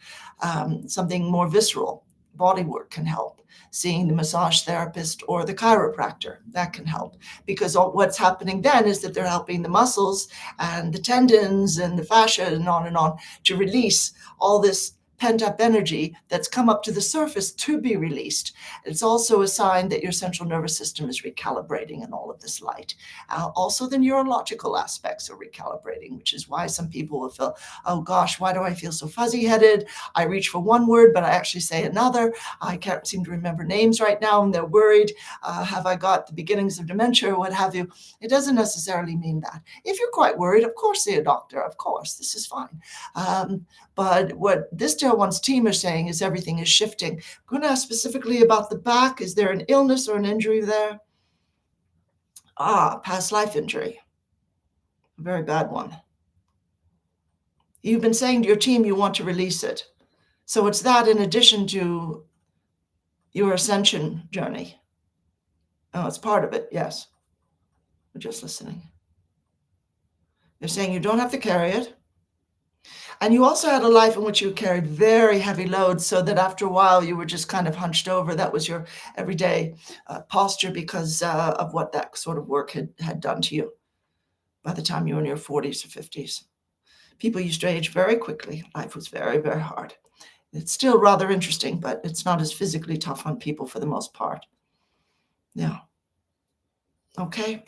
Something more visceral, body work can help. Seeing the massage therapist or the chiropractor, that can help, because what's happening then is that they're helping the muscles and the tendons and the fascia and on to release all this pent-up energy that's come up to the surface to be released. It's also a sign that your central nervous system is recalibrating in all of this light. Also, the neurological aspects are recalibrating, which is why some people will feel, oh gosh, why do I feel so fuzzy-headed? I reach for one word, but I actually say another. I can't seem to remember names right now, and they're worried. Have I got the beginnings of dementia or what have you? It doesn't necessarily mean that. If you're quite worried, of course, see a doctor. Of course, this is fine. But what this dear one's team is saying is everything is shifting. I'm going to ask specifically about the back. Is there an illness or an injury there? Past life injury. A very bad one. You've been saying to your team you want to release it. So it's that in addition to your ascension journey. Oh, it's part of it, yes. We're just listening. They're saying you don't have to carry it. And you also had a life in which you carried very heavy loads, so that after a while you were just kind of hunched over. That was your everyday posture because of what that sort of work had done to you by the time you were in your 40s or 50s. People used to age very quickly. Life was very, very hard. It's still rather interesting, but it's not as physically tough on people for the most part. Yeah. Okay.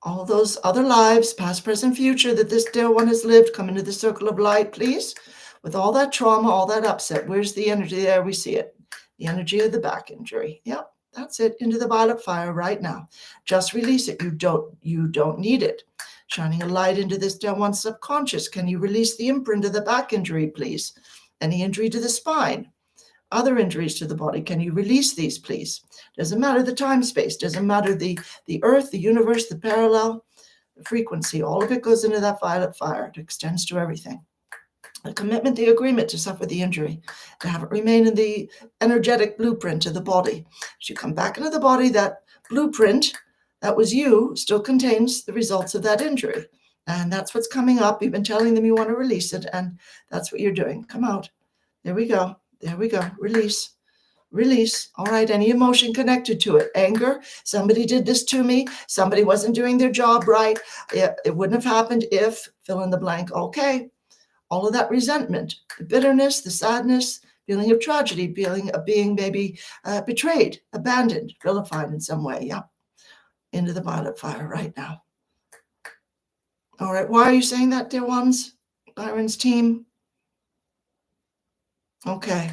All those other lives, past, present, future, that this dear one has lived, come into the circle of light, please. With all that trauma, all that upset, where's the energy there? We see it. The energy of the back injury. Yep, that's it. Into the violet fire right now. Just release it. You don't need it. Shining a light into this dear one's subconscious. Can you release the imprint of the back injury, please? Any injury to the spine? Other injuries to the body, can you release these, please? Doesn't matter the time space, doesn't matter the earth, the universe, the parallel, the frequency, all of it goes into that violet fire. It extends to everything. The commitment, the agreement to suffer the injury, to have it remain in the energetic blueprint of the body. As you come back into the body, that blueprint, that was you, still contains the results of that injury. And that's what's coming up. You've been telling them you want to release it, and that's what you're doing. Come out. There we go. There we go. Release. Release. All right. Any emotion connected to it. Anger. Somebody did this to me. Somebody wasn't doing their job right. It wouldn't have happened if, fill in the blank. Okay. All of that resentment, the bitterness, the sadness, feeling of tragedy, feeling of being maybe betrayed, abandoned, vilified in some way. Yeah. Into the violet fire right now. All right. Why are you saying that, dear ones? Byron's team. Okay.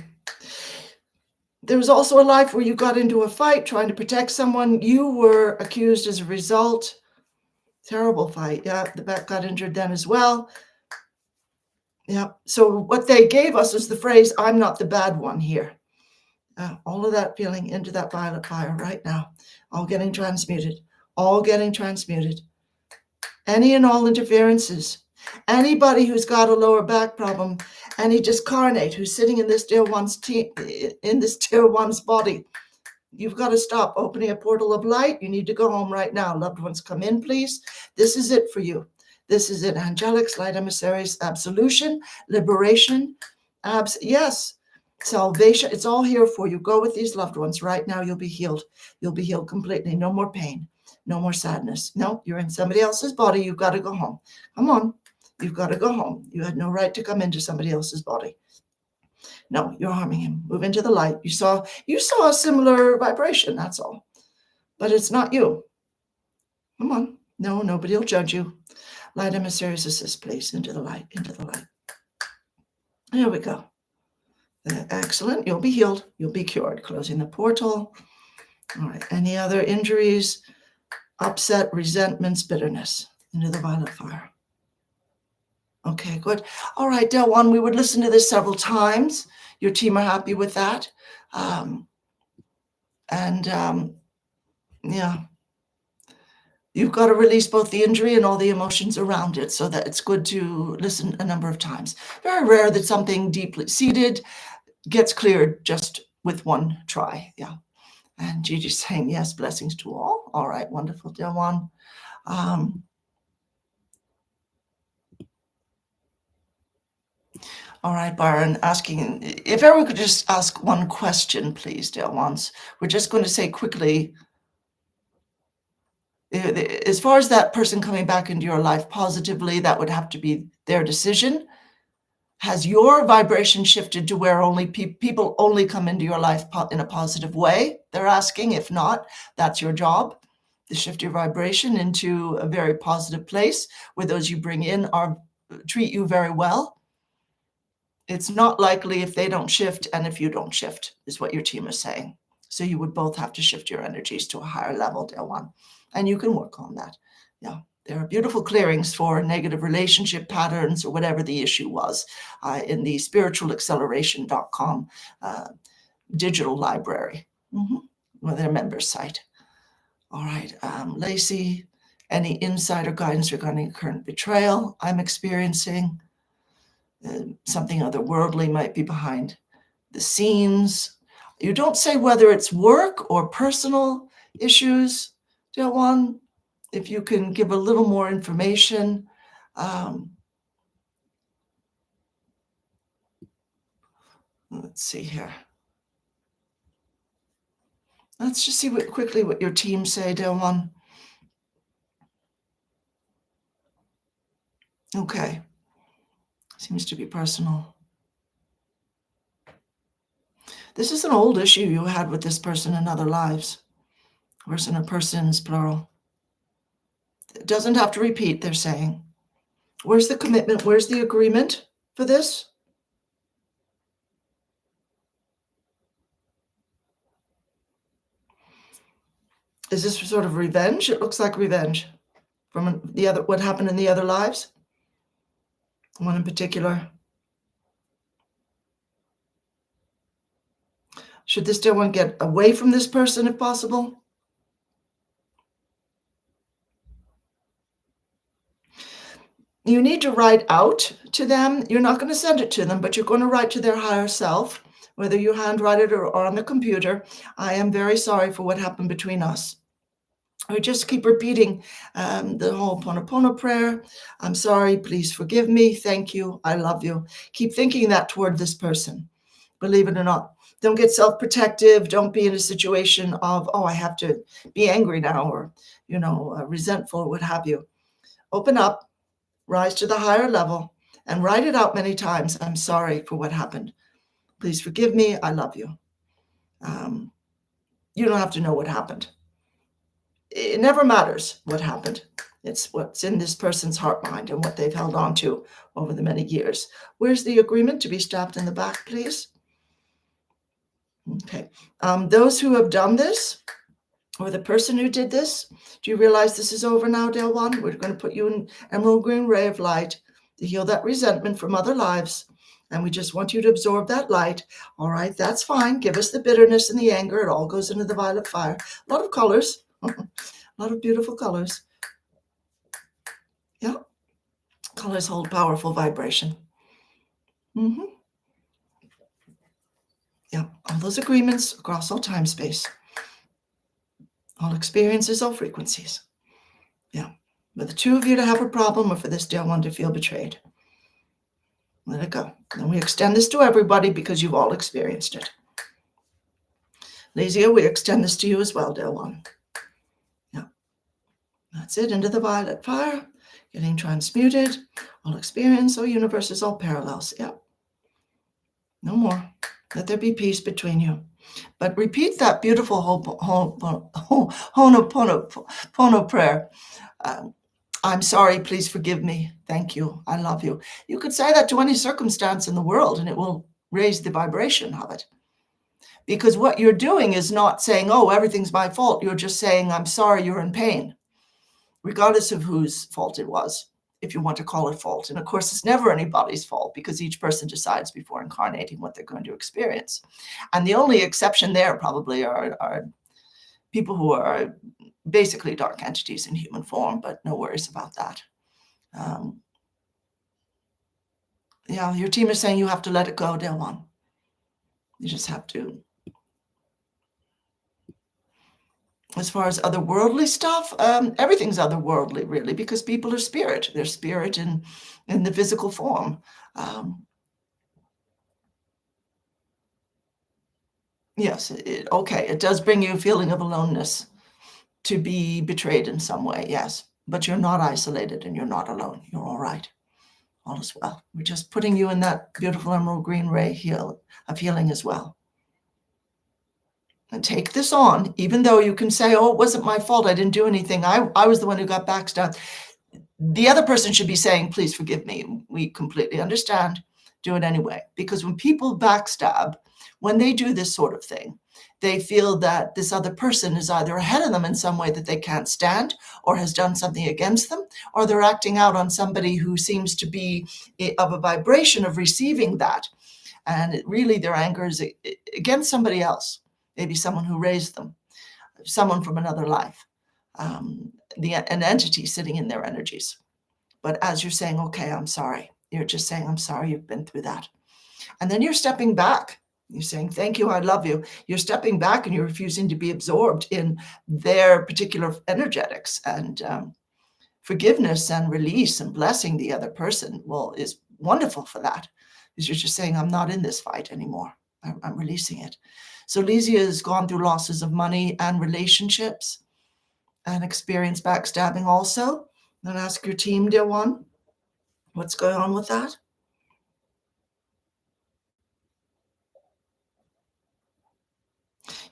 There was also a life where you got into a fight trying to protect someone. You were accused as a result. Terrible fight. Yeah, the back got injured then as well. Yeah. So what they gave us is the phrase, I'm not the bad one here. All of that feeling into that violet fire right now. All getting transmuted. All getting transmuted. Any and all interferences. Anybody who's got a lower back problem, any discarnate who's sitting in this dear one's body, you've got to stop opening a portal of light. You need to go home right now. Loved ones, come in, please. This is it for you. This is it. Angelics, light emissaries, absolution, liberation. Yes, salvation. It's all here for you. Go with these loved ones right now. You'll be healed. You'll be healed completely. No more pain. No more sadness. No, you're in somebody else's body. You've got to go home. Come on. You've got to go home. You had no right to come into somebody else's body. No, you're harming him. Move into the light. You saw a similar vibration, that's all. But it's not you. Come on. No, nobody will judge you. Light emissaries assist, please. Into the light, into the light. There we go. Excellent. You'll be healed. You'll be cured. Closing the portal. All right. Any other injuries, upset, resentments, bitterness? Into the violet fire. Okay, good. All right, Del One, we would listen to this several times. Your team are happy with that. Yeah, you've got to release both the injury and all the emotions around it, so that it's good to listen a number of times. Very rare that something deeply seated gets cleared just with one try. Yeah. And Gigi's saying, yes, blessings to all. All right, wonderful, Del One. All right, Byron, asking if everyone could just ask one question, please, dear ones. We're just going to say quickly, as far as that person coming back into your life positively, that would have to be their decision. Has your vibration shifted to where only people only come into your life in a positive way? They're asking. If not, that's your job, to shift your vibration into a very positive place where those you bring in treat you very well. It's not likely if they don't shift and if you don't shift, is what your team is saying. So you would both have to shift your energies to a higher level, dear one. And you can work on that. Yeah, there are beautiful clearings for negative relationship patterns or whatever the issue was in the spiritualacceleration.com digital library, with their members site. All right, Lacey, any insight or guidance regarding current betrayal I'm experiencing? Something otherworldly might be behind the scenes. You don't say whether it's work or personal issues, dear one. If you can give a little more information. Let's see here. Let's just see quickly what your team say, dear one. Okay. Seems to be personal. This is an old issue you had with this person in other lives. Person or persons, plural. It doesn't have to repeat, they're saying. Where's the commitment? Where's the agreement for this? Is this sort of revenge? It looks like revenge from what happened in the other lives. One in particular. Should this dear one get away from this person if possible? You need to write out to them. You're not going to send it to them, but you're going to write to their higher self, whether you handwrite it or on the computer. I am very sorry for what happened between us. Or just keep repeating the whole Ho'oponopono prayer. I'm sorry, please forgive me. Thank you. I love you. Keep thinking that toward this person, believe it or not. Don't get self-protective. Don't be in a situation of, oh, I have to be angry now or, resentful, what have you. Open up, rise to the higher level, and write it out many times. I'm sorry for what happened. Please forgive me. I love you. You don't have to know what happened. It never matters what happened. It's what's in this person's heart mind and what they've held on to over the many years. Where's the agreement to be stabbed in the back, please? Okay. Those who have done this, or the person who did this, do you realize this is over now, Dale One? We're going to put you in emerald green ray of light to heal that resentment from other lives. And we just want you to absorb that light. All right, that's fine. Give us the bitterness and the anger. It all goes into the violet fire. A lot of colors. A lot of beautiful colors. Yeah. Colors hold powerful vibration. Yeah. All those agreements across all time space. All experiences, all frequencies. Yeah. For the two of you to have a problem or for this dear one to feel betrayed. Let it go. And we extend this to everybody because you've all experienced it. Lazia, we extend this to you as well, dear one. Yeah. That's it. Into the violet fire. Getting transmuted. All experience, all universes, all parallels. Yeah. No more. Let there be peace between you. But repeat that beautiful Ho'oponopono prayer. I'm sorry, please forgive me. Thank you. I love you. You could say that to any circumstance in the world and it will raise the vibration of it. Because what you're doing is not saying, oh, everything's my fault. You're just saying, I'm sorry, you're in pain, regardless of whose fault it was, if you want to call it fault. And of course, it's never anybody's fault because each person decides before incarnating what they're going to experience. And the only exception there probably are people who are basically dark entities in human form, but no worries about that. Yeah, your team is saying you have to let it go, Del One. You just have to. As far as otherworldly stuff, everything's otherworldly, really, because people are spirit. They're spirit in the physical form. Yes, okay, it does bring you a feeling of aloneness to be betrayed in some way, yes. But you're not isolated and you're not alone. You're all right. All is well. We're just putting you in that beautiful emerald green ray of healing as well. And take this on, even though you can say, oh, it wasn't my fault. I didn't do anything. I was the one who got backstabbed. The other person should be saying, please forgive me. We completely understand. Do it anyway. Because when people backstab, when they do this sort of thing, they feel that this other person is either ahead of them in some way that they can't stand or has done something against them, or they're acting out on somebody who seems to be of a vibration of receiving that. And really their anger is against somebody else, maybe someone who raised them, someone from another life, an entity sitting in their energies. But as you're saying, okay, I'm sorry. You're just saying, I'm sorry you've been through that. And then you're stepping back. You're saying, thank you, I love you. You're stepping back and you're refusing to be absorbed in their particular energetics. And forgiveness and release and blessing the other person is wonderful for that, Is you're just saying, I'm not in this fight anymore. I'm releasing it. So Lesia has gone through losses of money and relationships and experienced backstabbing also. And ask your team, dear one, what's going on with that?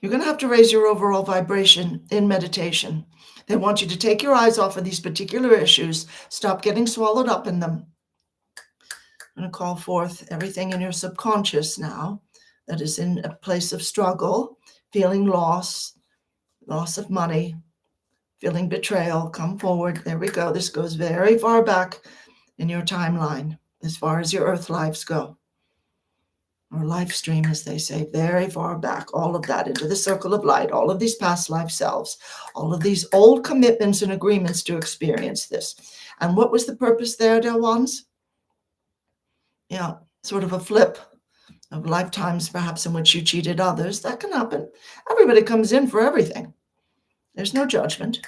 You're going to have to raise your overall vibration in meditation. They want you to take your eyes off of these particular issues, stop getting swallowed up in them. I'm going to call forth everything in your subconscious now that is in a place of struggle, feeling loss of money, feeling betrayal. Come forward. There we go. This goes very far back in your timeline, as far as your earth lives go. Or life stream, as they say, very far back, all of that into the circle of light, all of these past life selves, all of these old commitments and agreements to experience this. And what was the purpose there, dear ones? Yeah, sort of a flip of lifetimes, perhaps, in which you cheated others. That can happen. Everybody comes in for everything. There's no judgment.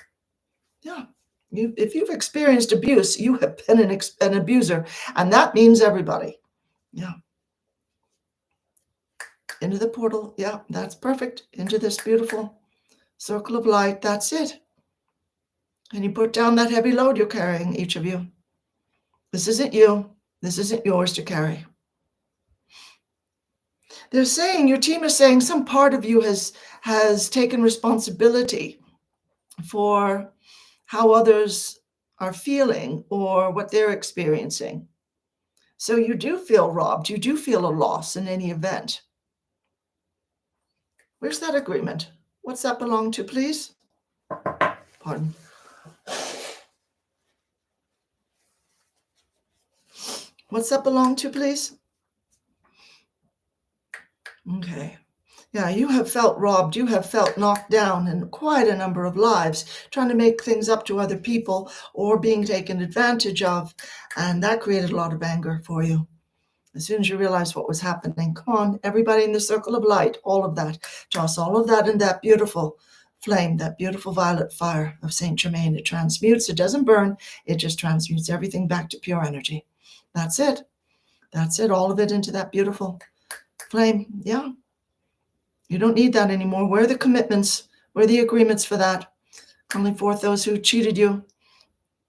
Yeah. If you've experienced abuse, you have been an abuser, and that means everybody. Yeah. Into the portal. Yeah, that's perfect. Into this beautiful circle of light. That's it. And you put down that heavy load you're carrying, each of you. This isn't you. This isn't yours to carry. They're saying, your team is saying, some part of you has taken responsibility for how others are feeling or what they're experiencing. So you do feel robbed. You do feel a loss in any event. Where's that agreement? What's that belong to, please? Pardon. What's that belong to, please? Okay. Yeah, you have felt robbed. You have felt knocked down in quite a number of lives, trying to make things up to other people or being taken advantage of. And that created a lot of anger for you. As soon as you realized what was happening, come on, everybody in the circle of light, all of that, toss all of that in that beautiful flame, that beautiful violet fire of Saint Germain. It transmutes, it doesn't burn, it just transmutes everything back to pure energy. That's it. That's it, all of it into that beautiful flame. Yeah. You don't need that anymore. Where are the commitments? Where are the agreements for that? Calling forth those who cheated you,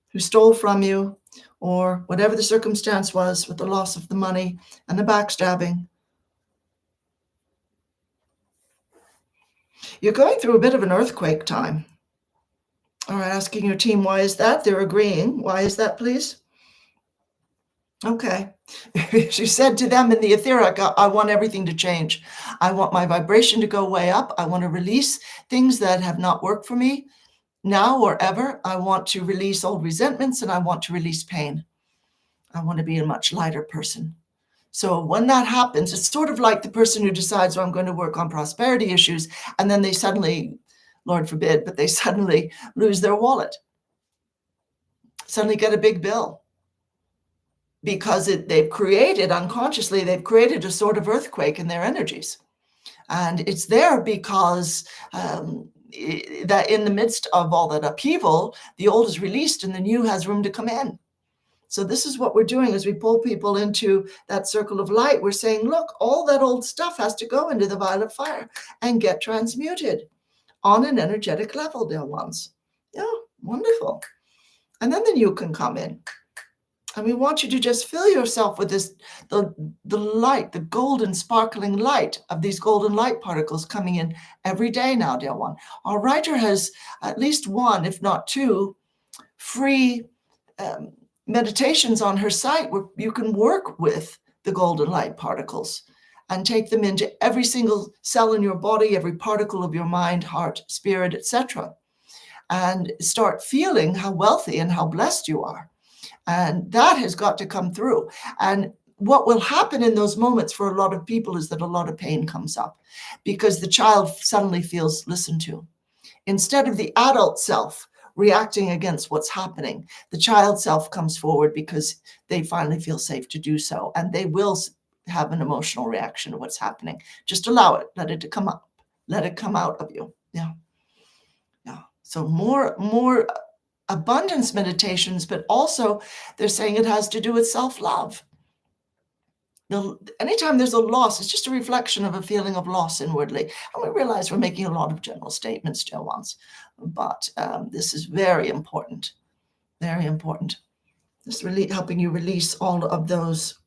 who stole from you, or whatever the circumstance was with the loss of the money and the backstabbing. You're going through a bit of an earthquake time. All right, asking your team, why is that? They're agreeing. Why is that, please? Okay. She said to them in the etheric, I want everything to change. I want my vibration to go way up. I want to release things that have not worked for me now or ever. I want to release old resentments and I want to release pain. I want to be a much lighter person. So when that happens, it's sort of like the person who decides, well, I'm going to work on prosperity issues, and then they suddenly, Lord forbid, but they suddenly lose their wallet, suddenly get a big bill. Because they've created, unconsciously, they've created a sort of earthquake in their energies. And it's there because that in the midst of all that upheaval, the old is released and the new has room to come in. So this is what we're doing as we pull people into that circle of light. We're saying, look, all that old stuff has to go into the violet fire and get transmuted on an energetic level, dear ones. Yeah, wonderful. And then the new can come in. And we want you to just fill yourself with this, the light, the golden sparkling light of these golden light particles coming in every day now, dear one. Our writer has at least one, if not two, free meditations on her site where you can work with the golden light particles and take them into every single cell in your body, every particle of your mind, heart, spirit, etc. And start feeling how wealthy and how blessed you are. And that has got to come through. And what will happen in those moments for a lot of people is that a lot of pain comes up because the child suddenly feels listened to. Instead of the adult self reacting against what's happening, the child self comes forward because they finally feel safe to do so. And they will have an emotional reaction to what's happening. Just allow it. Let it come up. Let it come out of you. Yeah. Yeah. So more abundance meditations, but also they're saying it has to do with self-love. Anytime there's a loss, it's just a reflection of a feeling of loss inwardly. And we realize we're making a lot of general statements, dear ones. But this is very important, very important. It's really helping you release all of those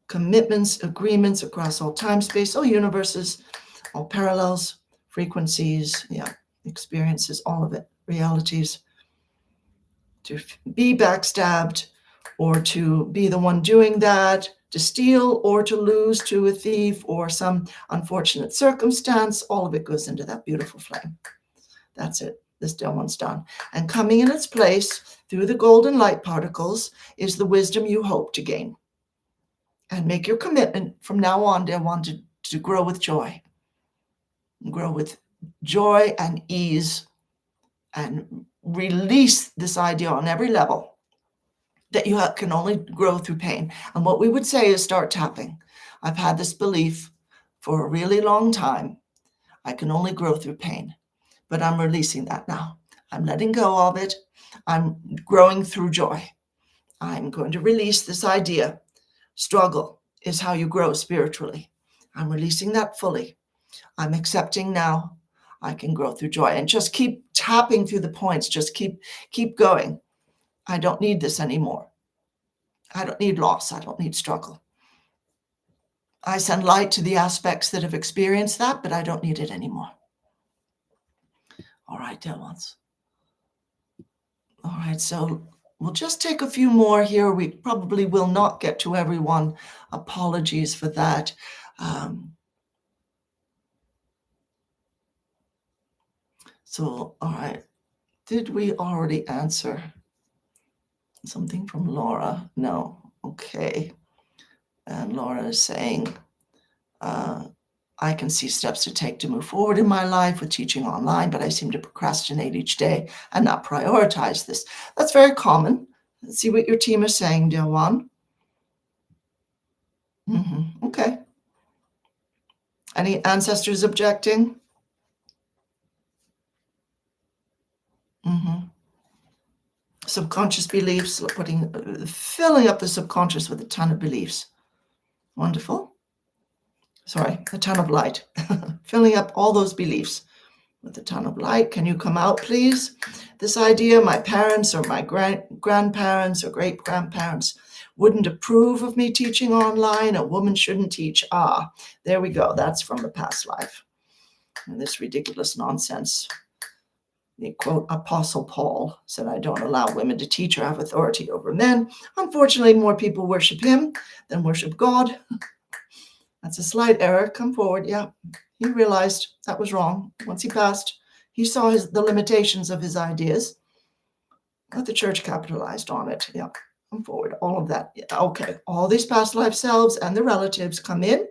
commitments, agreements across all time, space, all universes, all parallels, frequencies, experiences, all of it, realities. To be backstabbed, or to be the one doing that, to steal or to lose to a thief or some unfortunate circumstance, all of it goes into that beautiful flame. That's it. This one's done. And coming in its place through the golden light particles is the wisdom you hope to gain. And make your commitment from now on, dear one, to grow with joy. Grow with joy and ease, and release this idea on every level that you can only grow through pain. And what we would say is start tapping. I've had this belief for a really long time. I can only grow through pain, but I'm releasing that now. I'm letting go of it. I'm growing through joy. I'm going to release this idea. Struggle is how you grow spiritually. I'm releasing that fully. I'm accepting now. I can grow through joy, and just keep tapping through the points. Just keep going. I don't need this anymore. I don't need loss. I don't need struggle. I send light to the aspects that have experienced that, but I don't need it anymore. All right, dear ones. All right, so we'll just take a few more here. We probably will not get to everyone. Apologies for that. So, all right. Did we already answer something from Laura? No. Okay. And Laura is saying, I can see steps to take to move forward in my life with teaching online, but I seem to procrastinate each day and not prioritize this. That's very common. Let's see what your team is saying, dear one. Okay. Any ancestors objecting? Subconscious beliefs, filling up the subconscious with a ton of beliefs. Wonderful. Sorry, a ton of light. Filling up all those beliefs with a ton of light. Can you come out, please? This idea, my parents or my grandparents or great-grandparents wouldn't approve of me teaching online. A woman shouldn't teach. There we go. That's from the past life. And this ridiculous nonsense. The quote, Apostle Paul said, I don't allow women to teach or have authority over men. Unfortunately, more people worship him than worship God. That's a slight error. Come forward. Yeah, he realized that was wrong. Once he passed, he saw the limitations of his ideas. But the church capitalized on it. Yeah, come forward. All of that. Yeah, okay, all these past life selves and the relatives come into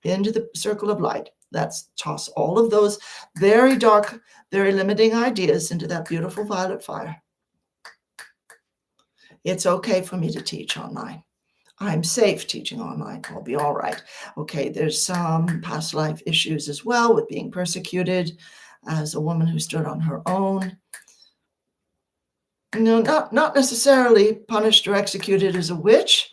the circle of light. Let's toss all of those very dark, very limiting ideas into that beautiful violet fire. It's okay for me to teach online. I'm safe teaching online. I'll be all right. Okay, there's some past life issues as well with being persecuted as a woman who stood on her own. Not necessarily punished or executed as a witch,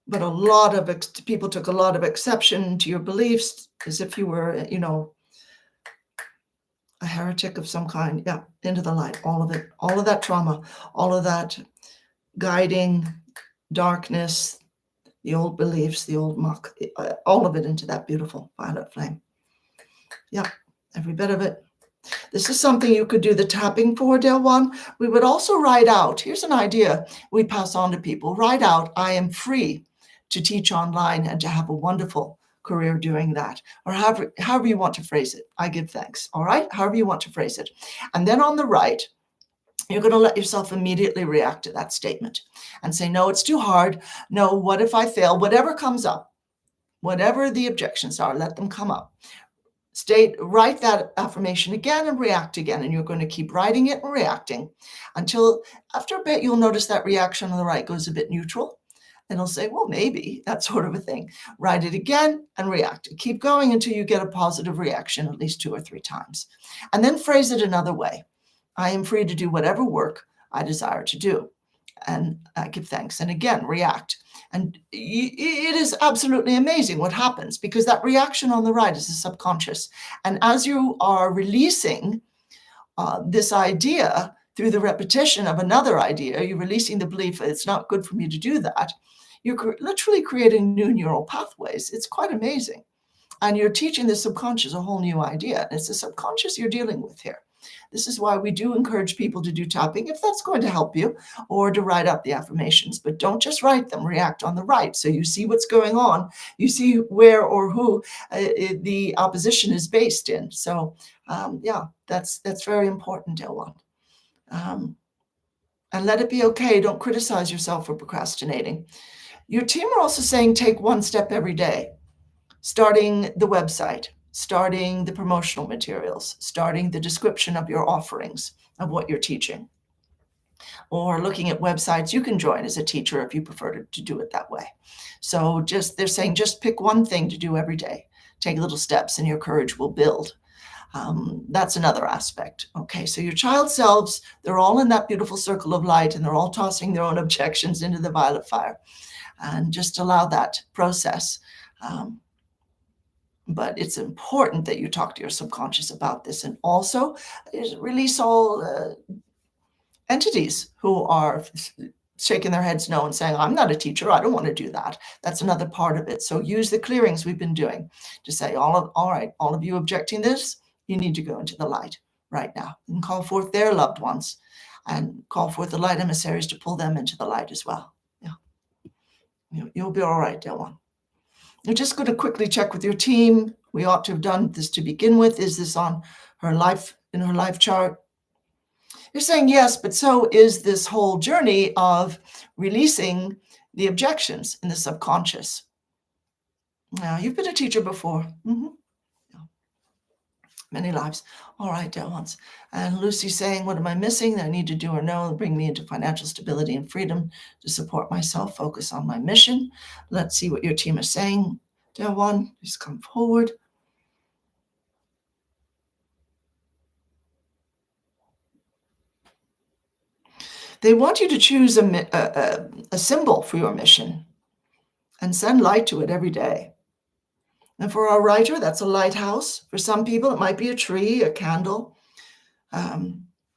but a lot of people took a lot of exception to your beliefs, as if you were, a heretic of some kind. Yeah, into the light, all of it, all of that trauma, all of that guiding darkness, the old beliefs, the old muck, all of it into that beautiful violet flame. Yeah, every bit of it. This is something you could do the tapping for, dear one. We would also write out, here's an idea we pass on to people, write out, I am free to teach online and to have a wonderful career doing that, or however you want to phrase it. I give thanks, all right? However you want to phrase it. And then on the right, you're going to let yourself immediately react to that statement and say, no, it's too hard. No, what if I fail? Whatever comes up, whatever the objections are, let them come up. Write that affirmation again and react again. And you're going to keep writing it and reacting until after a bit, you'll notice that reaction on the right goes a bit neutral. And it'll say, well, maybe, that sort of a thing. Write it again and react. Keep going until you get a positive reaction at least 2 or 3 times. And then phrase it another way. I am free to do whatever work I desire to do. And I give thanks. And again, react. And it is absolutely amazing what happens, because that reaction on the right is the subconscious. And as you are releasing this idea through the repetition of another idea, you're releasing the belief that it's not good for me to do that. You're literally creating new neural pathways. It's quite amazing. And you're teaching the subconscious a whole new idea. And it's the subconscious you're dealing with here. This is why we do encourage people to do tapping if that's going to help you, or to write up the affirmations. But don't just write them, react on the right. So you see what's going on. You see where or who the opposition is based in. So yeah, that's very important, L1. And let it be okay. Don't criticize yourself for procrastinating. Your team are also saying take one step every day, starting the website, starting the promotional materials, starting the description of your offerings, of what you're teaching, or looking at websites you can join as a teacher if you prefer to do it that way. So they're saying just pick one thing to do every day. Take little steps and your courage will build. That's another aspect. Okay, so your child selves, they're all in that beautiful circle of light, and they're all tossing their own objections into the violet fire. And just allow that process. But it's important that you talk to your subconscious about this, and also release all entities who are shaking their heads no and saying, I'm not a teacher, I don't want to do that. That's another part of it. So use the clearings we've been doing to say, all right, all of you objecting this, you need to go into the light right now and call forth their loved ones, and call forth the light emissaries to pull them into the light as well. Yeah, you'll be all right, Dylan. You're just going to quickly check with your team. We ought to have done this to begin with. Is this on her life, in her life chart? You're saying yes, but so is this whole journey of releasing the objections in the subconscious. Now, you've been a teacher before. Many lives. All right, dear ones. And Lucy's saying, what am I missing that I need to do or know to bring me into financial stability and freedom to support myself, focus on my mission? Let's see what your team is saying. Dear one, please come forward. They want you to choose a symbol for your mission and send light to it every day. And for our writer, that's a lighthouse. For some people, it might be a tree, a candle,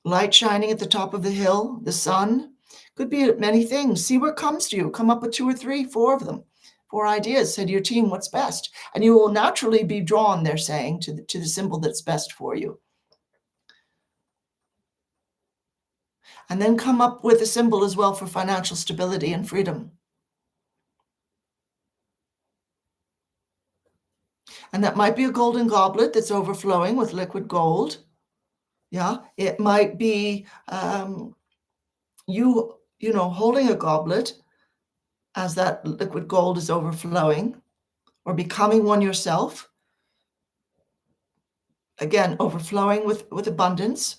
light shining at the top of the hill, the sun. Could be many things. See what comes to you. Come up with 2 or 3, 4 of them. 4 ideas. Say to your team, what's best? And you will naturally be drawn, they're saying, to the symbol that's best for you. And then come up with a symbol as well for financial stability and freedom. And that might be a golden goblet that's overflowing with liquid gold. Yeah, it might be you holding a goblet as that liquid gold is overflowing, or becoming one yourself. Again, overflowing with abundance.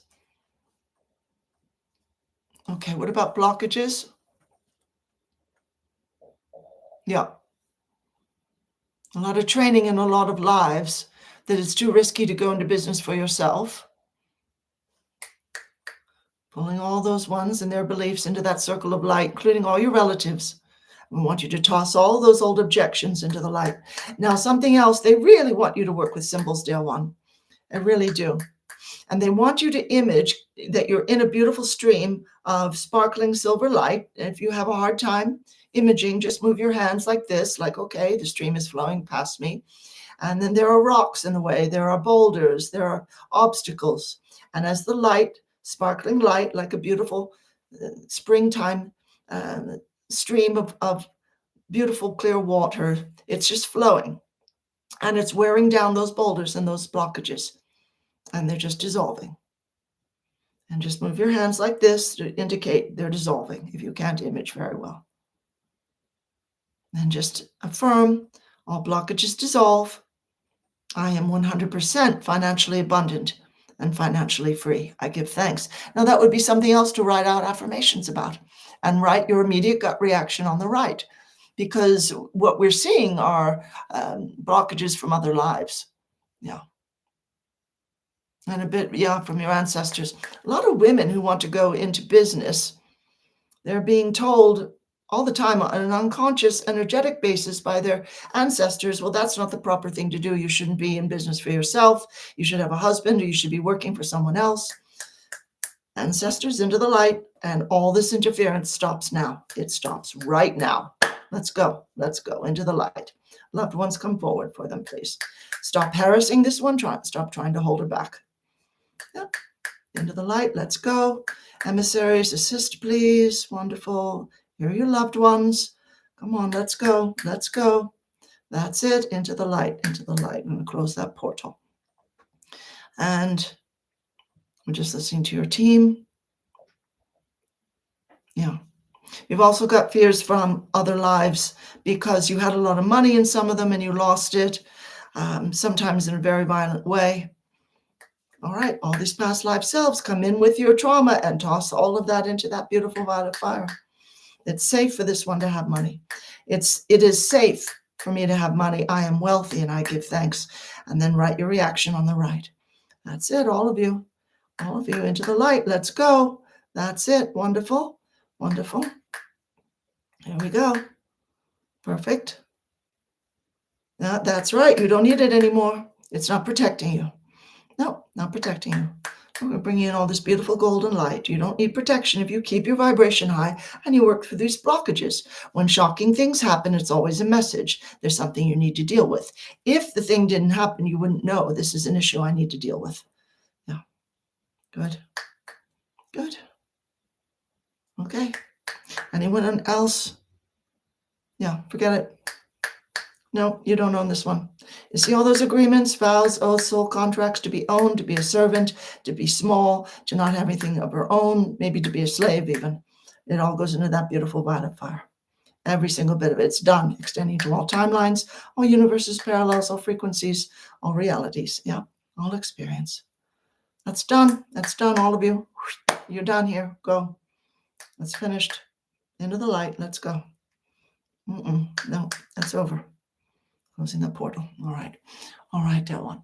Okay, what about blockages? Yeah. A lot of training and a lot of lives that it's too risky to go into business for yourself. Pulling all those ones and their beliefs into that circle of light, including all your relatives. We want you to toss all those old objections into the light. Now, something else, they really want you to work with symbols, dear one. They really do. And they want you to image that you're in a beautiful stream of sparkling silver light. And if you have a hard time imaging, just move your hands like this, like, okay, the stream is flowing past me. And then there are rocks in the way, there are boulders, there are obstacles. And as the light, sparkling light, like a beautiful springtime stream of beautiful clear water, it's just flowing. And it's wearing down those boulders and those blockages. And they're just dissolving. And just move your hands like this to indicate they're dissolving if you can't image very well. And just affirm, all blockages dissolve. I am 100% financially abundant and financially free. I give thanks. Now that would be something else to write out affirmations about, and write your immediate gut reaction on the right, because what we're seeing are blockages from other lives. Yeah. And a bit, yeah, from your ancestors. A lot of women who want to go into business, they're being told all the time on an unconscious, energetic basis by their ancestors. Well, that's not the proper thing to do. You shouldn't be in business for yourself. You should have a husband, or you should be working for someone else. Ancestors into the light, and all this interference stops now. It stops right now. Let's go. Let's go into the light. Loved ones, come forward for them, please. Stop harassing this one. Stop trying to hold her back. Yep. Into the light. Let's go. Emissaries, assist, please. Wonderful. Here are your loved ones. Come on, let's go. Let's go. That's it. Into the light. Into the light. I'm going to close that portal. And we're just listening to your team. Yeah. You've also got fears from other lives because you had a lot of money in some of them and you lost it, sometimes in a very violent way. All right, all these past life selves come in with your trauma and toss all of that into that beautiful violet fire. It's safe for this one to have money. It is safe for me to have money. I am wealthy and I give thanks. And then write your reaction on the right. That's it, all of you into the light. Let's go. That's it. Wonderful. Wonderful. Here we go. Perfect. That's right. You don't need it anymore. It's not protecting you. No, not protecting you. We're going to bring in all this beautiful golden light. You don't need protection if you keep your vibration high and you work through these blockages. When shocking things happen, it's always a message. There's something you need to deal with. If the thing didn't happen, you wouldn't know this is an issue I need to deal with. Yeah. Good. Good. Okay. Anyone else? Yeah, forget it. No, you don't own this one. You see all those agreements, vows, oaths, soul contracts, to be owned, to be a servant, to be small, to not have anything of her own, maybe to be a slave even. It all goes into that beautiful violet fire. Every single bit of it's done, extending to all timelines, all universes, parallels, all frequencies, all realities. Yeah, all experience. That's done. That's done, all of you. You're done here. Go. That's finished. Into the light. Let's go. No, that's over. Closing the portal. All right, that one.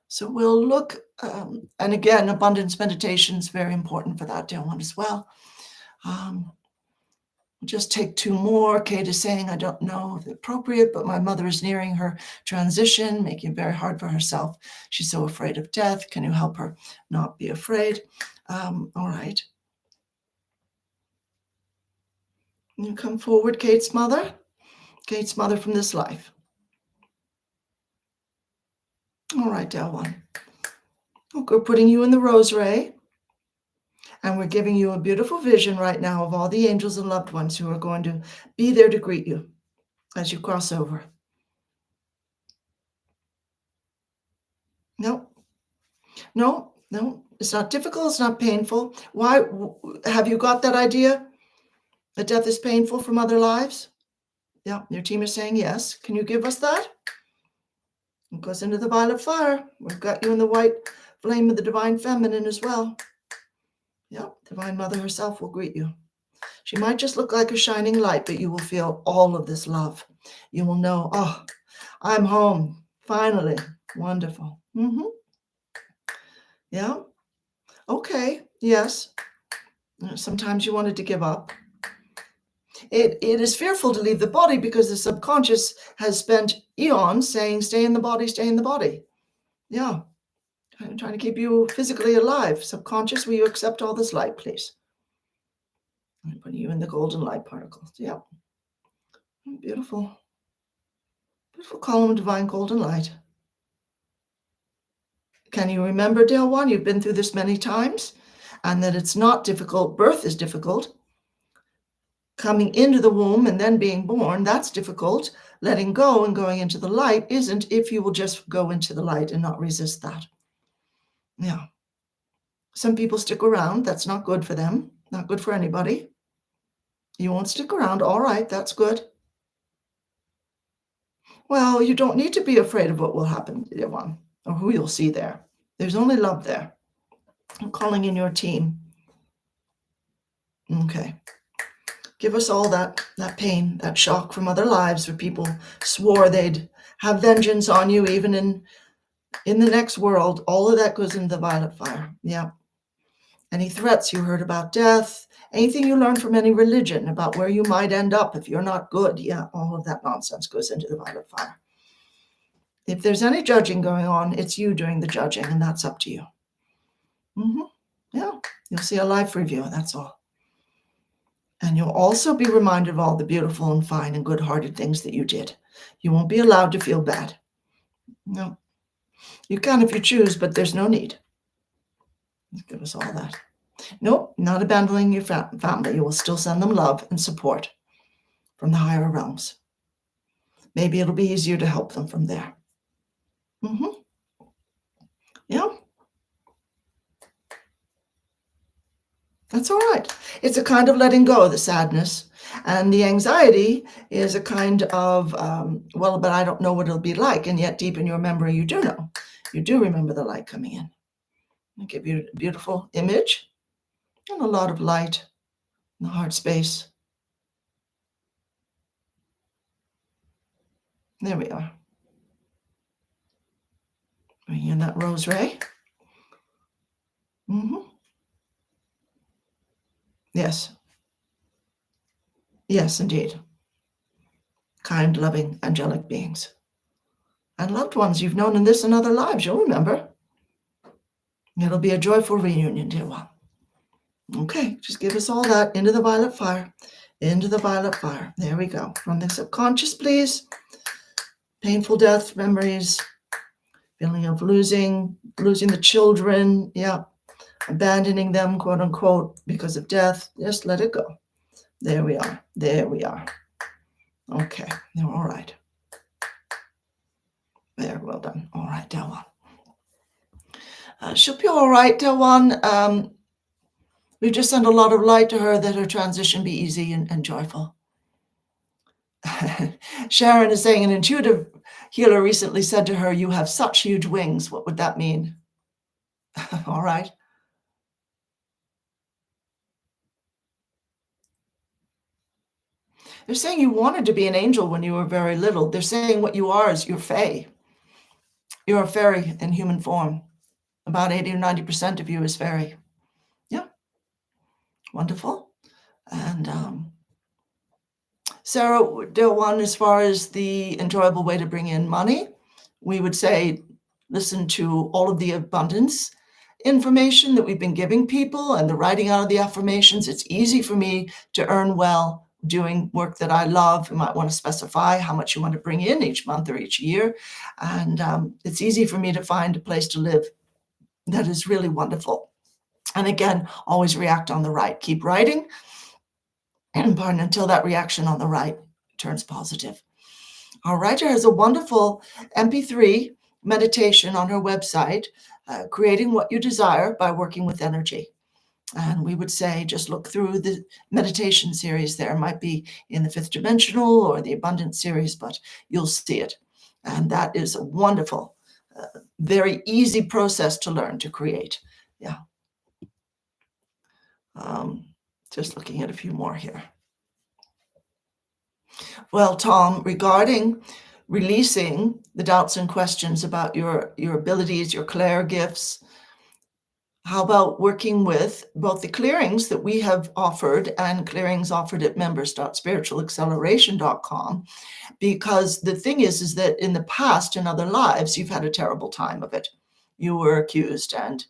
So we'll look, and again, abundance meditation is very important for that, dear one, as well. Just take two more. Kate is saying, I don't know if it's appropriate, but my mother is nearing her transition, making it very hard for herself. She's so afraid of death. Can you help her not be afraid? All right. You come forward, Kate's mother. Kate's mother from this life. All right, dear one. We're putting you in the rose ray. And we're giving you a beautiful vision right now of all the angels and loved ones who are going to be there to greet you as you cross over. No, it's not difficult. It's not painful. Why? Have you got that idea? That death is painful from other lives? Yeah, your team is saying yes. Can you give us that? It goes into the violet fire. We've got you in the white flame of the divine feminine as well. Yeah, Divine Mother herself will greet you. She might just look like a shining light, but you will feel all of this love. You will know, oh, I'm home, finally. Wonderful. Yeah. Okay. Yes. Sometimes you wanted to give up. It is fearful to leave the body because the subconscious has spent eons saying, stay in the body, stay in the body. Yeah. I'm trying to keep you physically alive. Subconscious, will you accept all this light, please? I'm putting you in the golden light particles. Yeah. Beautiful. Beautiful column of divine golden light. Can you remember, Dale One? You've been through this many times, and that it's not difficult. Birth is difficult. Coming into the womb and then being born, that's difficult. Letting go and going into the light isn't, if you will just go into the light and not resist that. Yeah. Some people stick around. That's not good for them. Not good for anybody. You won't stick around. All right, that's good. Well, you don't need to be afraid of what will happen, dear one, or who you'll see there. There's only love there. I'm calling in your team. Okay. Give us all that pain, that shock from other lives where people swore they'd have vengeance on you, even in the next world. All of that goes into the violet fire. Yeah. any threats you heard about death, anything you learned from any religion about where you might end up if you're not good. Yeah, all of that nonsense goes into the violet fire. If there's any judging going on, it's you doing the judging, and that's up to you. Yeah, you'll see a life review, that's all. And you'll also be reminded of all the beautiful and fine and good-hearted things that you did. You won't be allowed to feel bad. No. You can if you choose, but there's no need. Give us all that. Nope, not abandoning your family. You will still send them love and support from the higher realms. Maybe it'll be easier to help them from there. Yeah. That's all right. It's a kind of letting go of the sadness. And the anxiety is a kind of, well, but I don't know what it'll be like. And yet deep in your memory, you do know. You do remember the light coming in. I'll give you a beautiful image and a lot of light in the heart space. There we are. Bring in that rose ray. Yes. Yes, indeed. Kind, loving, angelic beings. And loved ones you've known in this and other lives, you'll remember. It'll be a joyful reunion, dear one. Okay, just give us all that into the violet fire. Into the violet fire. There we go. From the subconscious, please. Painful death memories. Feeling of losing the children. Yeah. Abandoning them, quote unquote, because of death. Just let it go. There we are. There we are. Okay. They're all right. There, well done. All right, dear one. She'll be all right, dear one. We just send a lot of light to her that her transition be easy and joyful. Sharon is saying an intuitive healer recently said to her, "You have such huge wings." What would that mean? All right. They're saying you wanted to be an angel when you were very little. They're saying what you are is you're fae. You're a fairy in human form. About 80 or 90% of you is fairy. Yeah. Wonderful. And Sarah, dear one, as far as the enjoyable way to bring in money, we would say listen to all of the abundance information that we've been giving people and the writing out of the affirmations. It's easy for me to earn well doing work that I love. You might want to specify how much you want to bring in each month or each year. And it's easy for me to find a place to live that is really wonderful. And again, always react on the right. Keep writing, pardon, until that reaction on the right turns positive. Our writer has a wonderful MP3 meditation on her website, Creating What You Desire by Working with Energy. And we would say just look through the meditation series there. It might be in the fifth dimensional or the abundance series, but you'll see it. And that is a wonderful, very easy process to learn to create. Yeah. Just looking at a few more here. Well, Tom, regarding releasing the doubts and questions about your abilities, your clair gifts, how about working with both the clearings that we have offered and clearings offered at members.spiritualacceleration.com? Because the thing is that in the past, in other lives, you've had a terrible time of it. You were accused and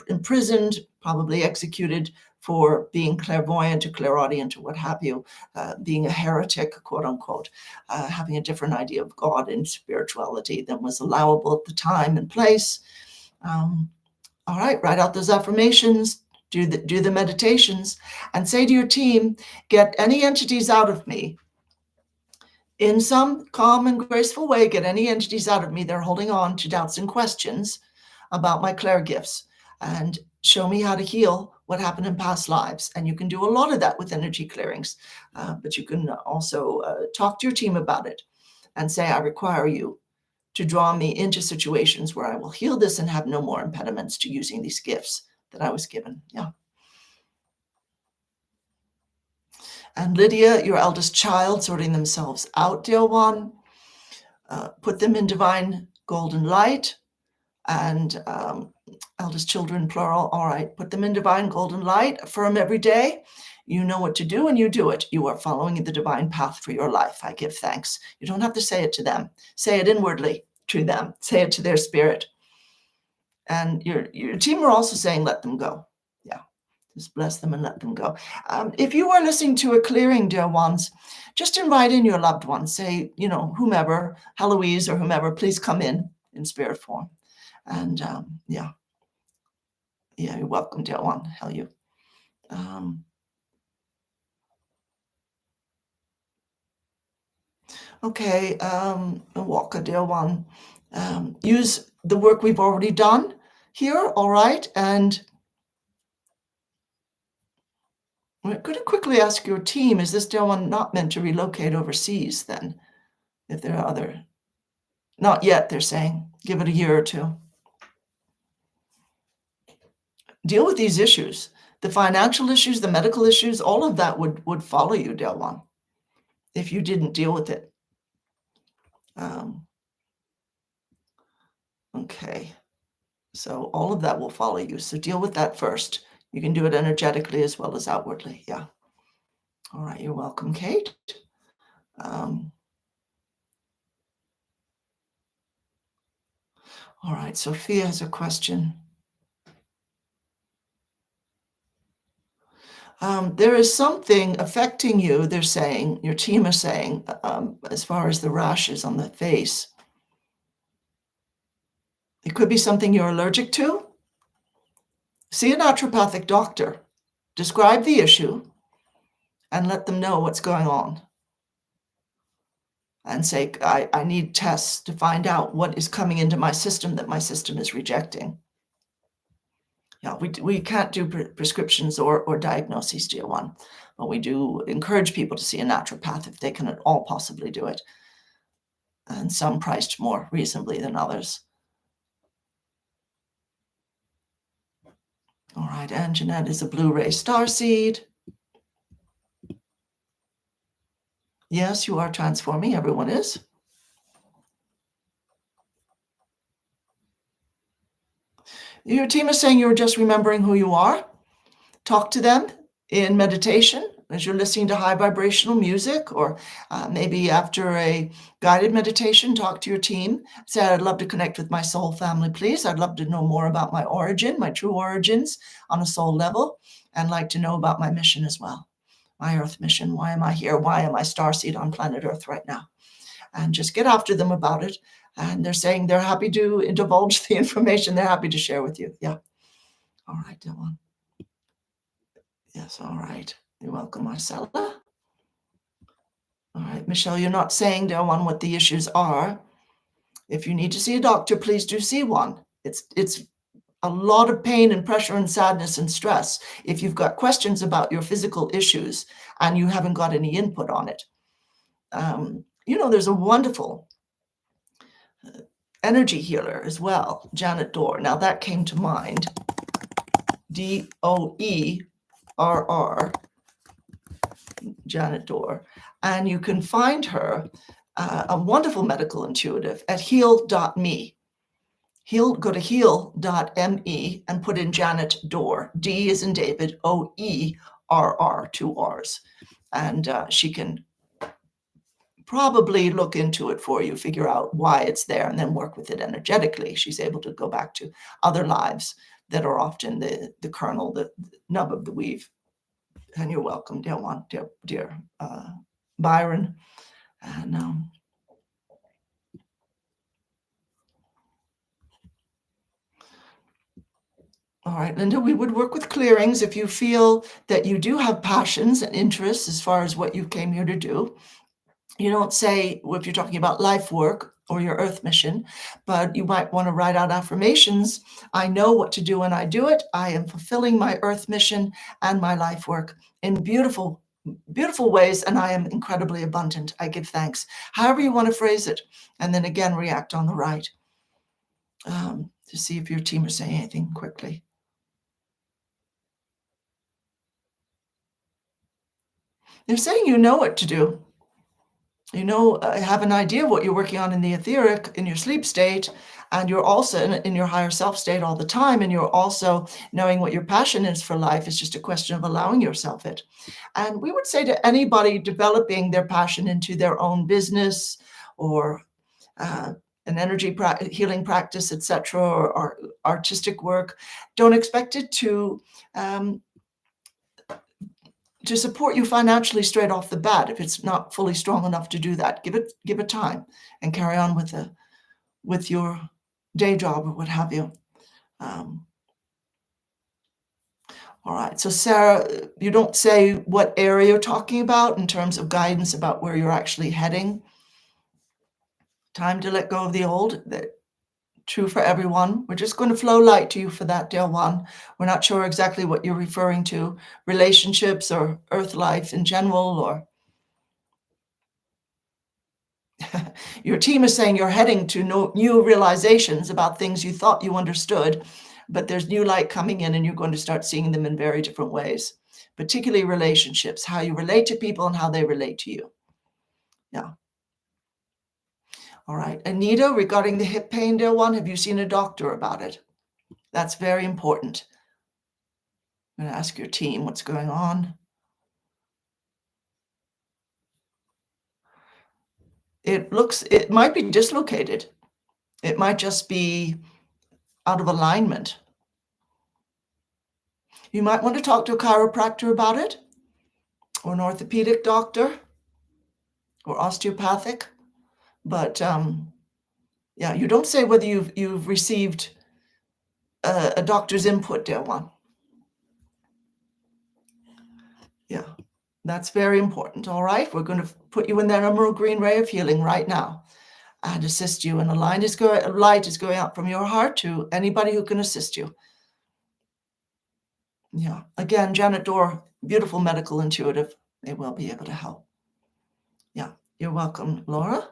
imprisoned, probably executed for being clairvoyant or clairaudient or what have you, being a heretic, quote unquote, having a different idea of God and spirituality than was allowable at the time and place. All right, write out those affirmations, do the meditations, and say to your team, get any entities out of me. In some calm and graceful way, get any entities out of me that are holding on to doubts and questions about my clair gifts, and show me how to heal what happened in past lives. And you can do a lot of that with energy clearings, but you can also talk to your team about it and say, I require you to draw me into situations where I will heal this and have no more impediments to using these gifts that I was given. Yeah. And Lydia, your eldest child, sorting themselves out, dear one. Put them in divine golden light and eldest children, plural. All right, put them in divine golden light, affirm every day. You know what to do and you do it. You are following the divine path for your life. I give thanks. You don't have to say it to them. Say it inwardly to them. Say it to their spirit. And your team are also saying, let them go. Yeah, just bless them and let them go. If you are listening to a clearing, dear ones, just invite in your loved ones. Say, whomever, Heloise or whomever, please come in spirit form. And yeah, you're welcome, dear one. Hell you. Okay, Walker, dear one. Use the work we've already done here, all right? And I'm going to quickly ask your team, is this dear one not meant to relocate overseas then? If there are other, not yet, they're saying, give it a year or two. Deal with these issues. The financial issues, the medical issues, all of that would follow you, dear one, if you didn't deal with it. Okay, so all of that will follow you. So deal with that first. You can do it energetically as well as outwardly. Yeah. All right. You're welcome, Kate. All right. Sophia has a question. There is something affecting you, they're saying, your team is saying, as far as the rashes on the face. It could be something you're allergic to. See a naturopathic doctor. Describe the issue and let them know what's going on. And say, I need tests to find out what is coming into my system that my system is rejecting. Yeah, we can't do prescriptions or diagnoses, dear one, but we do encourage people to see a naturopath if they can at all possibly do it. And some priced more reasonably than others. All right, and Jeanette is a Blu-ray starseed. Yes, you are transforming. Everyone is. Your team is saying you're just remembering who you are. Talk to them in meditation as you're listening to high vibrational music, or maybe after a guided meditation, talk to your team. Say, I'd love to connect with my soul family, please. I'd love to know more about my origin, my true origins on a soul level, and like to know about my mission as well. My earth mission. Why am I here? Why am I starseed on planet Earth right now? And just get after them about it. And they're saying they're happy to divulge the information. They're happy to share with you. Yeah. All right, Dylan. Yes, all right. You're welcome, Marcella. All right, Michelle, you're not saying, dear one, what the issues are. If you need to see a doctor, please do see one. It's a lot of pain and pressure and sadness and stress if you've got questions about your physical issues and you haven't got any input on it. There's a wonderful energy healer as well, Janet Dorr. Now that came to mind. Doerr, Janet Dorr. And you can find her, a wonderful medical intuitive, at heal.me. Go to heal.me and put in Janet Dorr. D is in David, OERR, 2 R's. And she can probably look into it for you, figure out why it's there, and then work with it energetically. She's able to go back to other lives that are often the kernel, the nub of the weave. And you're welcome, dear one, dear Byron. And all right, Linda, we would work with clearings if you feel that you do have passions and interests as far as what you came here to do. You don't say, if you're talking about life work or your earth mission, but you might want to write out affirmations. I know what to do when I do it. I am fulfilling my earth mission and my life work in beautiful, beautiful ways, and I am incredibly abundant. I give thanks. However you want to phrase it. And then again, react on the right to see if your team is saying anything quickly. They're saying you know what to do. have an idea of what you're working on in the etheric, in your sleep state, and you're also in your higher self state all the time, and you're also knowing what your passion is for life. It's just a question of allowing yourself it. And we would say to anybody developing their passion into their own business or uh, an energy healing practice, etc., or artistic work, don't expect it um, to support you financially straight off the bat if it's not fully strong enough to do that. Give it time and carry on with your day job or what have you. Um, all right. So Sarah, you don't say what area you're talking about in terms of guidance about where you're actually heading. Time to let go of the old. True for everyone. We're just going to flow light to you for that, dear one. We're not sure exactly what you're referring to, relationships or earth life in general, or your team is saying you're heading to new realizations about things you thought you understood, but there's new light coming in and you're going to start seeing them in very different ways, particularly relationships, how you relate to people and how they relate to you. Yeah. All right. Anita, regarding the hip pain, dear one, have you seen a doctor about it? That's very important. I'm going to ask your team what's going on. It might be dislocated. It might just be out of alignment. You might want to talk to a chiropractor about it, or an orthopedic doctor, or osteopathic. But yeah, you don't say whether you've received a doctor's input, dear one. Yeah, that's very important. All right, we're going to put you in that emerald green ray of healing right now and assist you. And a light is going out from your heart to anybody who can assist you. Yeah, again, Janet Dorr, beautiful medical intuitive. They will be able to help. Yeah, you're welcome, Laura.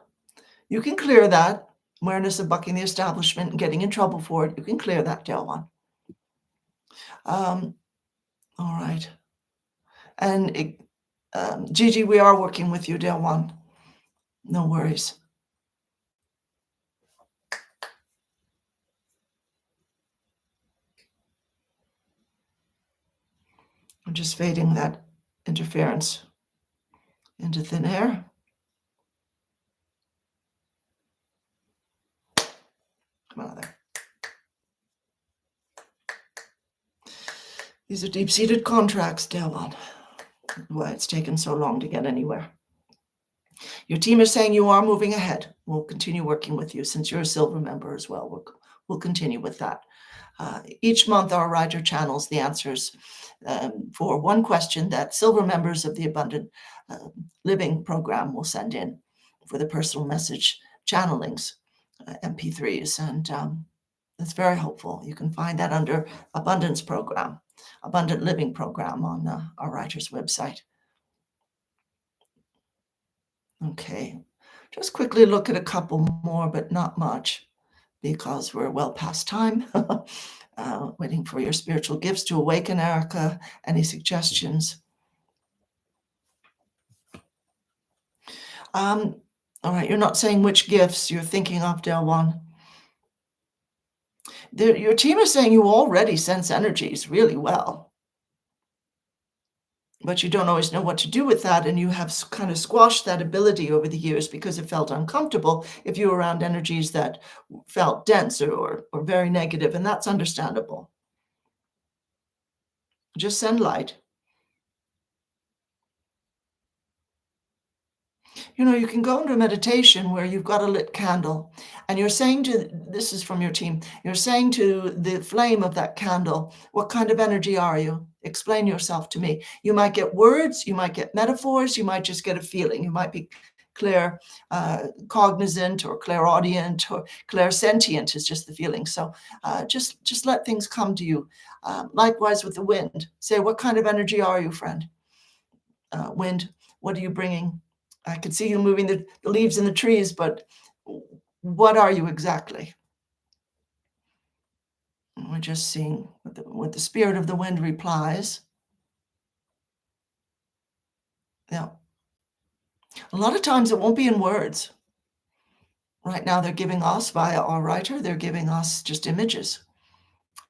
You can clear that awareness of bucking the establishment and getting in trouble for it. You can clear that, dear one. All right. And Gigi, we are working with you, dear one. No worries. I'm just fading that interference into thin air. Come on there. These are deep-seated contracts, dear one. Why it's taken so long to get anywhere. Your team is saying you are moving ahead. We'll continue working with you since you're a silver member as well. We'll continue with that. Each month, our writer channels the answers for one question that silver members of the Abundant Living program will send in for the personal message channelings, MP3s, and that's very helpful. You can find that under Abundance Program, Abundant Living Program on our writer's website. Okay, just quickly look at a couple more, but not much, because we're well past time. Waiting for your spiritual gifts to awaken, Erica. Any suggestions? All right, you're not saying which gifts you're thinking of, Del One. Your team is saying you already sense energies really well, but you don't always know what to do with that, and you have kind of squashed that ability over the years because it felt uncomfortable if you were around energies that felt dense or very negative, and that's understandable. Just send light. You can go into meditation where you've got a lit candle and you're saying this is from your team, you're saying to the flame of that candle, what kind of energy are you? Explain yourself to me. You might get words, you might get metaphors, you might just get a feeling. You might be cognizant or clairaudient or clairsentient is just the feeling. So just let things come to you. Likewise with the wind. Say, what kind of energy are you, friend? Wind, what are you bringing? I could see you moving the leaves in the trees, but what are you exactly? And we're just seeing what the spirit of the wind replies. Yeah. A lot of times it won't be in words. Right now they're giving us, via our writer, they're giving us just images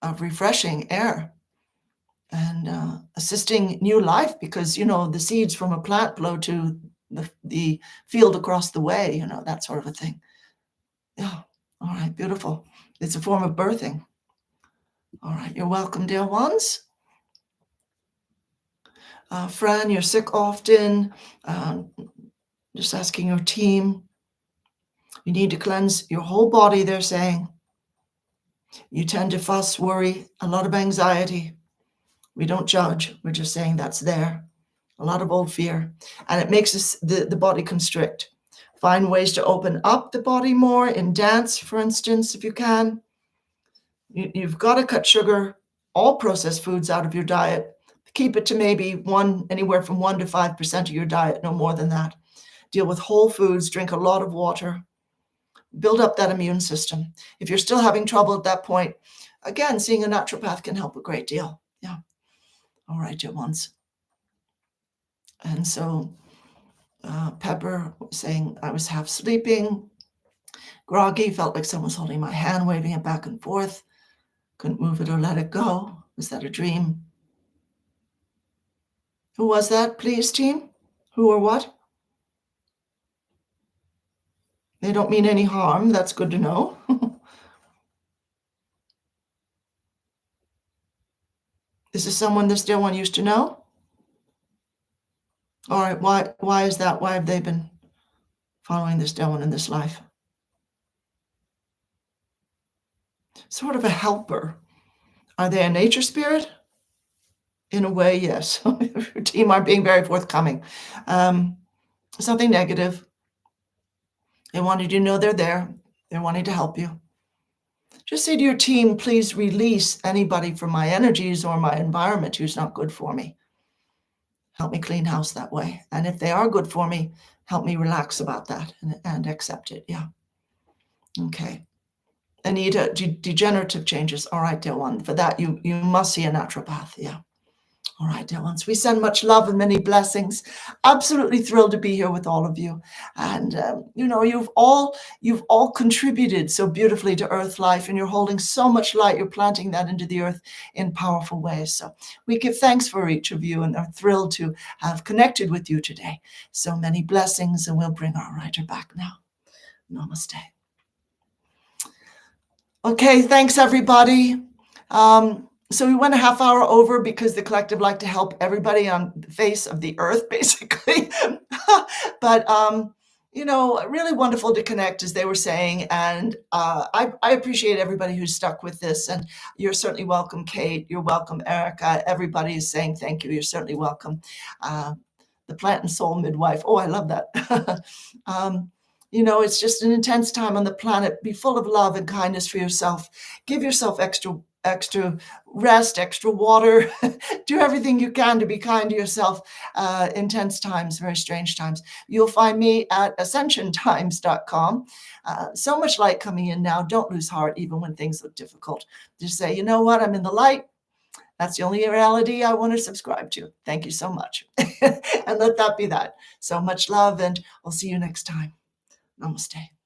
of refreshing air and assisting new life, because, the seeds from a plant blow to the field across the way, that sort of a thing. Yeah. All right. Beautiful. It's a form of birthing. All right. You're welcome, dear ones. Fran, you're sick often. Just asking your team. You need to cleanse your whole body, they're saying. You tend to fuss, worry, a lot of anxiety. We don't judge. We're just saying that's there. A lot of old fear. And it makes the body constrict. Find ways to open up the body more in dance, for instance, if you can. You've got to cut sugar, all processed foods out of your diet. Keep it to maybe anywhere from 1 to 5% of your diet, no more than that. Deal with whole foods, drink a lot of water, build up that immune system. If you're still having trouble at that point, again, seeing a naturopath can help a great deal. Yeah. All right, dear ones. And so Pepper was saying I was half sleeping, groggy, felt like someone was holding my hand, waving it back and forth. Couldn't move it or let it go. Was that a dream? Who was that, please, team? Who or what? They don't mean any harm. That's good to know. Is this someone this dear one used to know? All right, why is that? Why have they been following this dear one in this life? Sort of a helper. Are they a nature spirit? In a way, yes. Your team are being very forthcoming. Something negative. They wanted you to know they're there. They're wanting to help you. Just say to your team, please release anybody from my energies or my environment who's not good for me. Help me clean house that way. And if they are good for me, help me relax about that and accept it. Yeah. Okay. Anita, degenerative changes. All right, dear one. For that, you must see a naturopath. Yeah. All right, dear ones. We send much love and many blessings. Absolutely thrilled to be here with all of you. And you've all contributed so beautifully to Earth life, and you're holding so much light. You're planting that into the earth in powerful ways. So we give thanks for each of you and are thrilled to have connected with you today. So many blessings, and we'll bring our writer back now. Namaste. Okay, thanks everybody. So we went a half hour over because the collective like to help everybody on the face of the earth, basically. But, really wonderful to connect, as they were saying. And I appreciate everybody who's stuck with this. And you're certainly welcome, Kate. You're welcome, Erica. Everybody is saying thank you. You're certainly welcome. The Plant and Soul Midwife. Oh, I love that. It's just an intense time on the planet. Be full of love and kindness for yourself. Give yourself extra rest, extra water. Do everything you can to be kind to yourself. Intense times, very strange times. You'll find me at ascensiontimes.com. So much light coming in now. Don't lose heart, even when things look difficult. Just say, you know what? I'm in the light. That's the only reality I want to subscribe to. Thank you so much. And let that be that. So much love, and I'll see you next time. Namaste.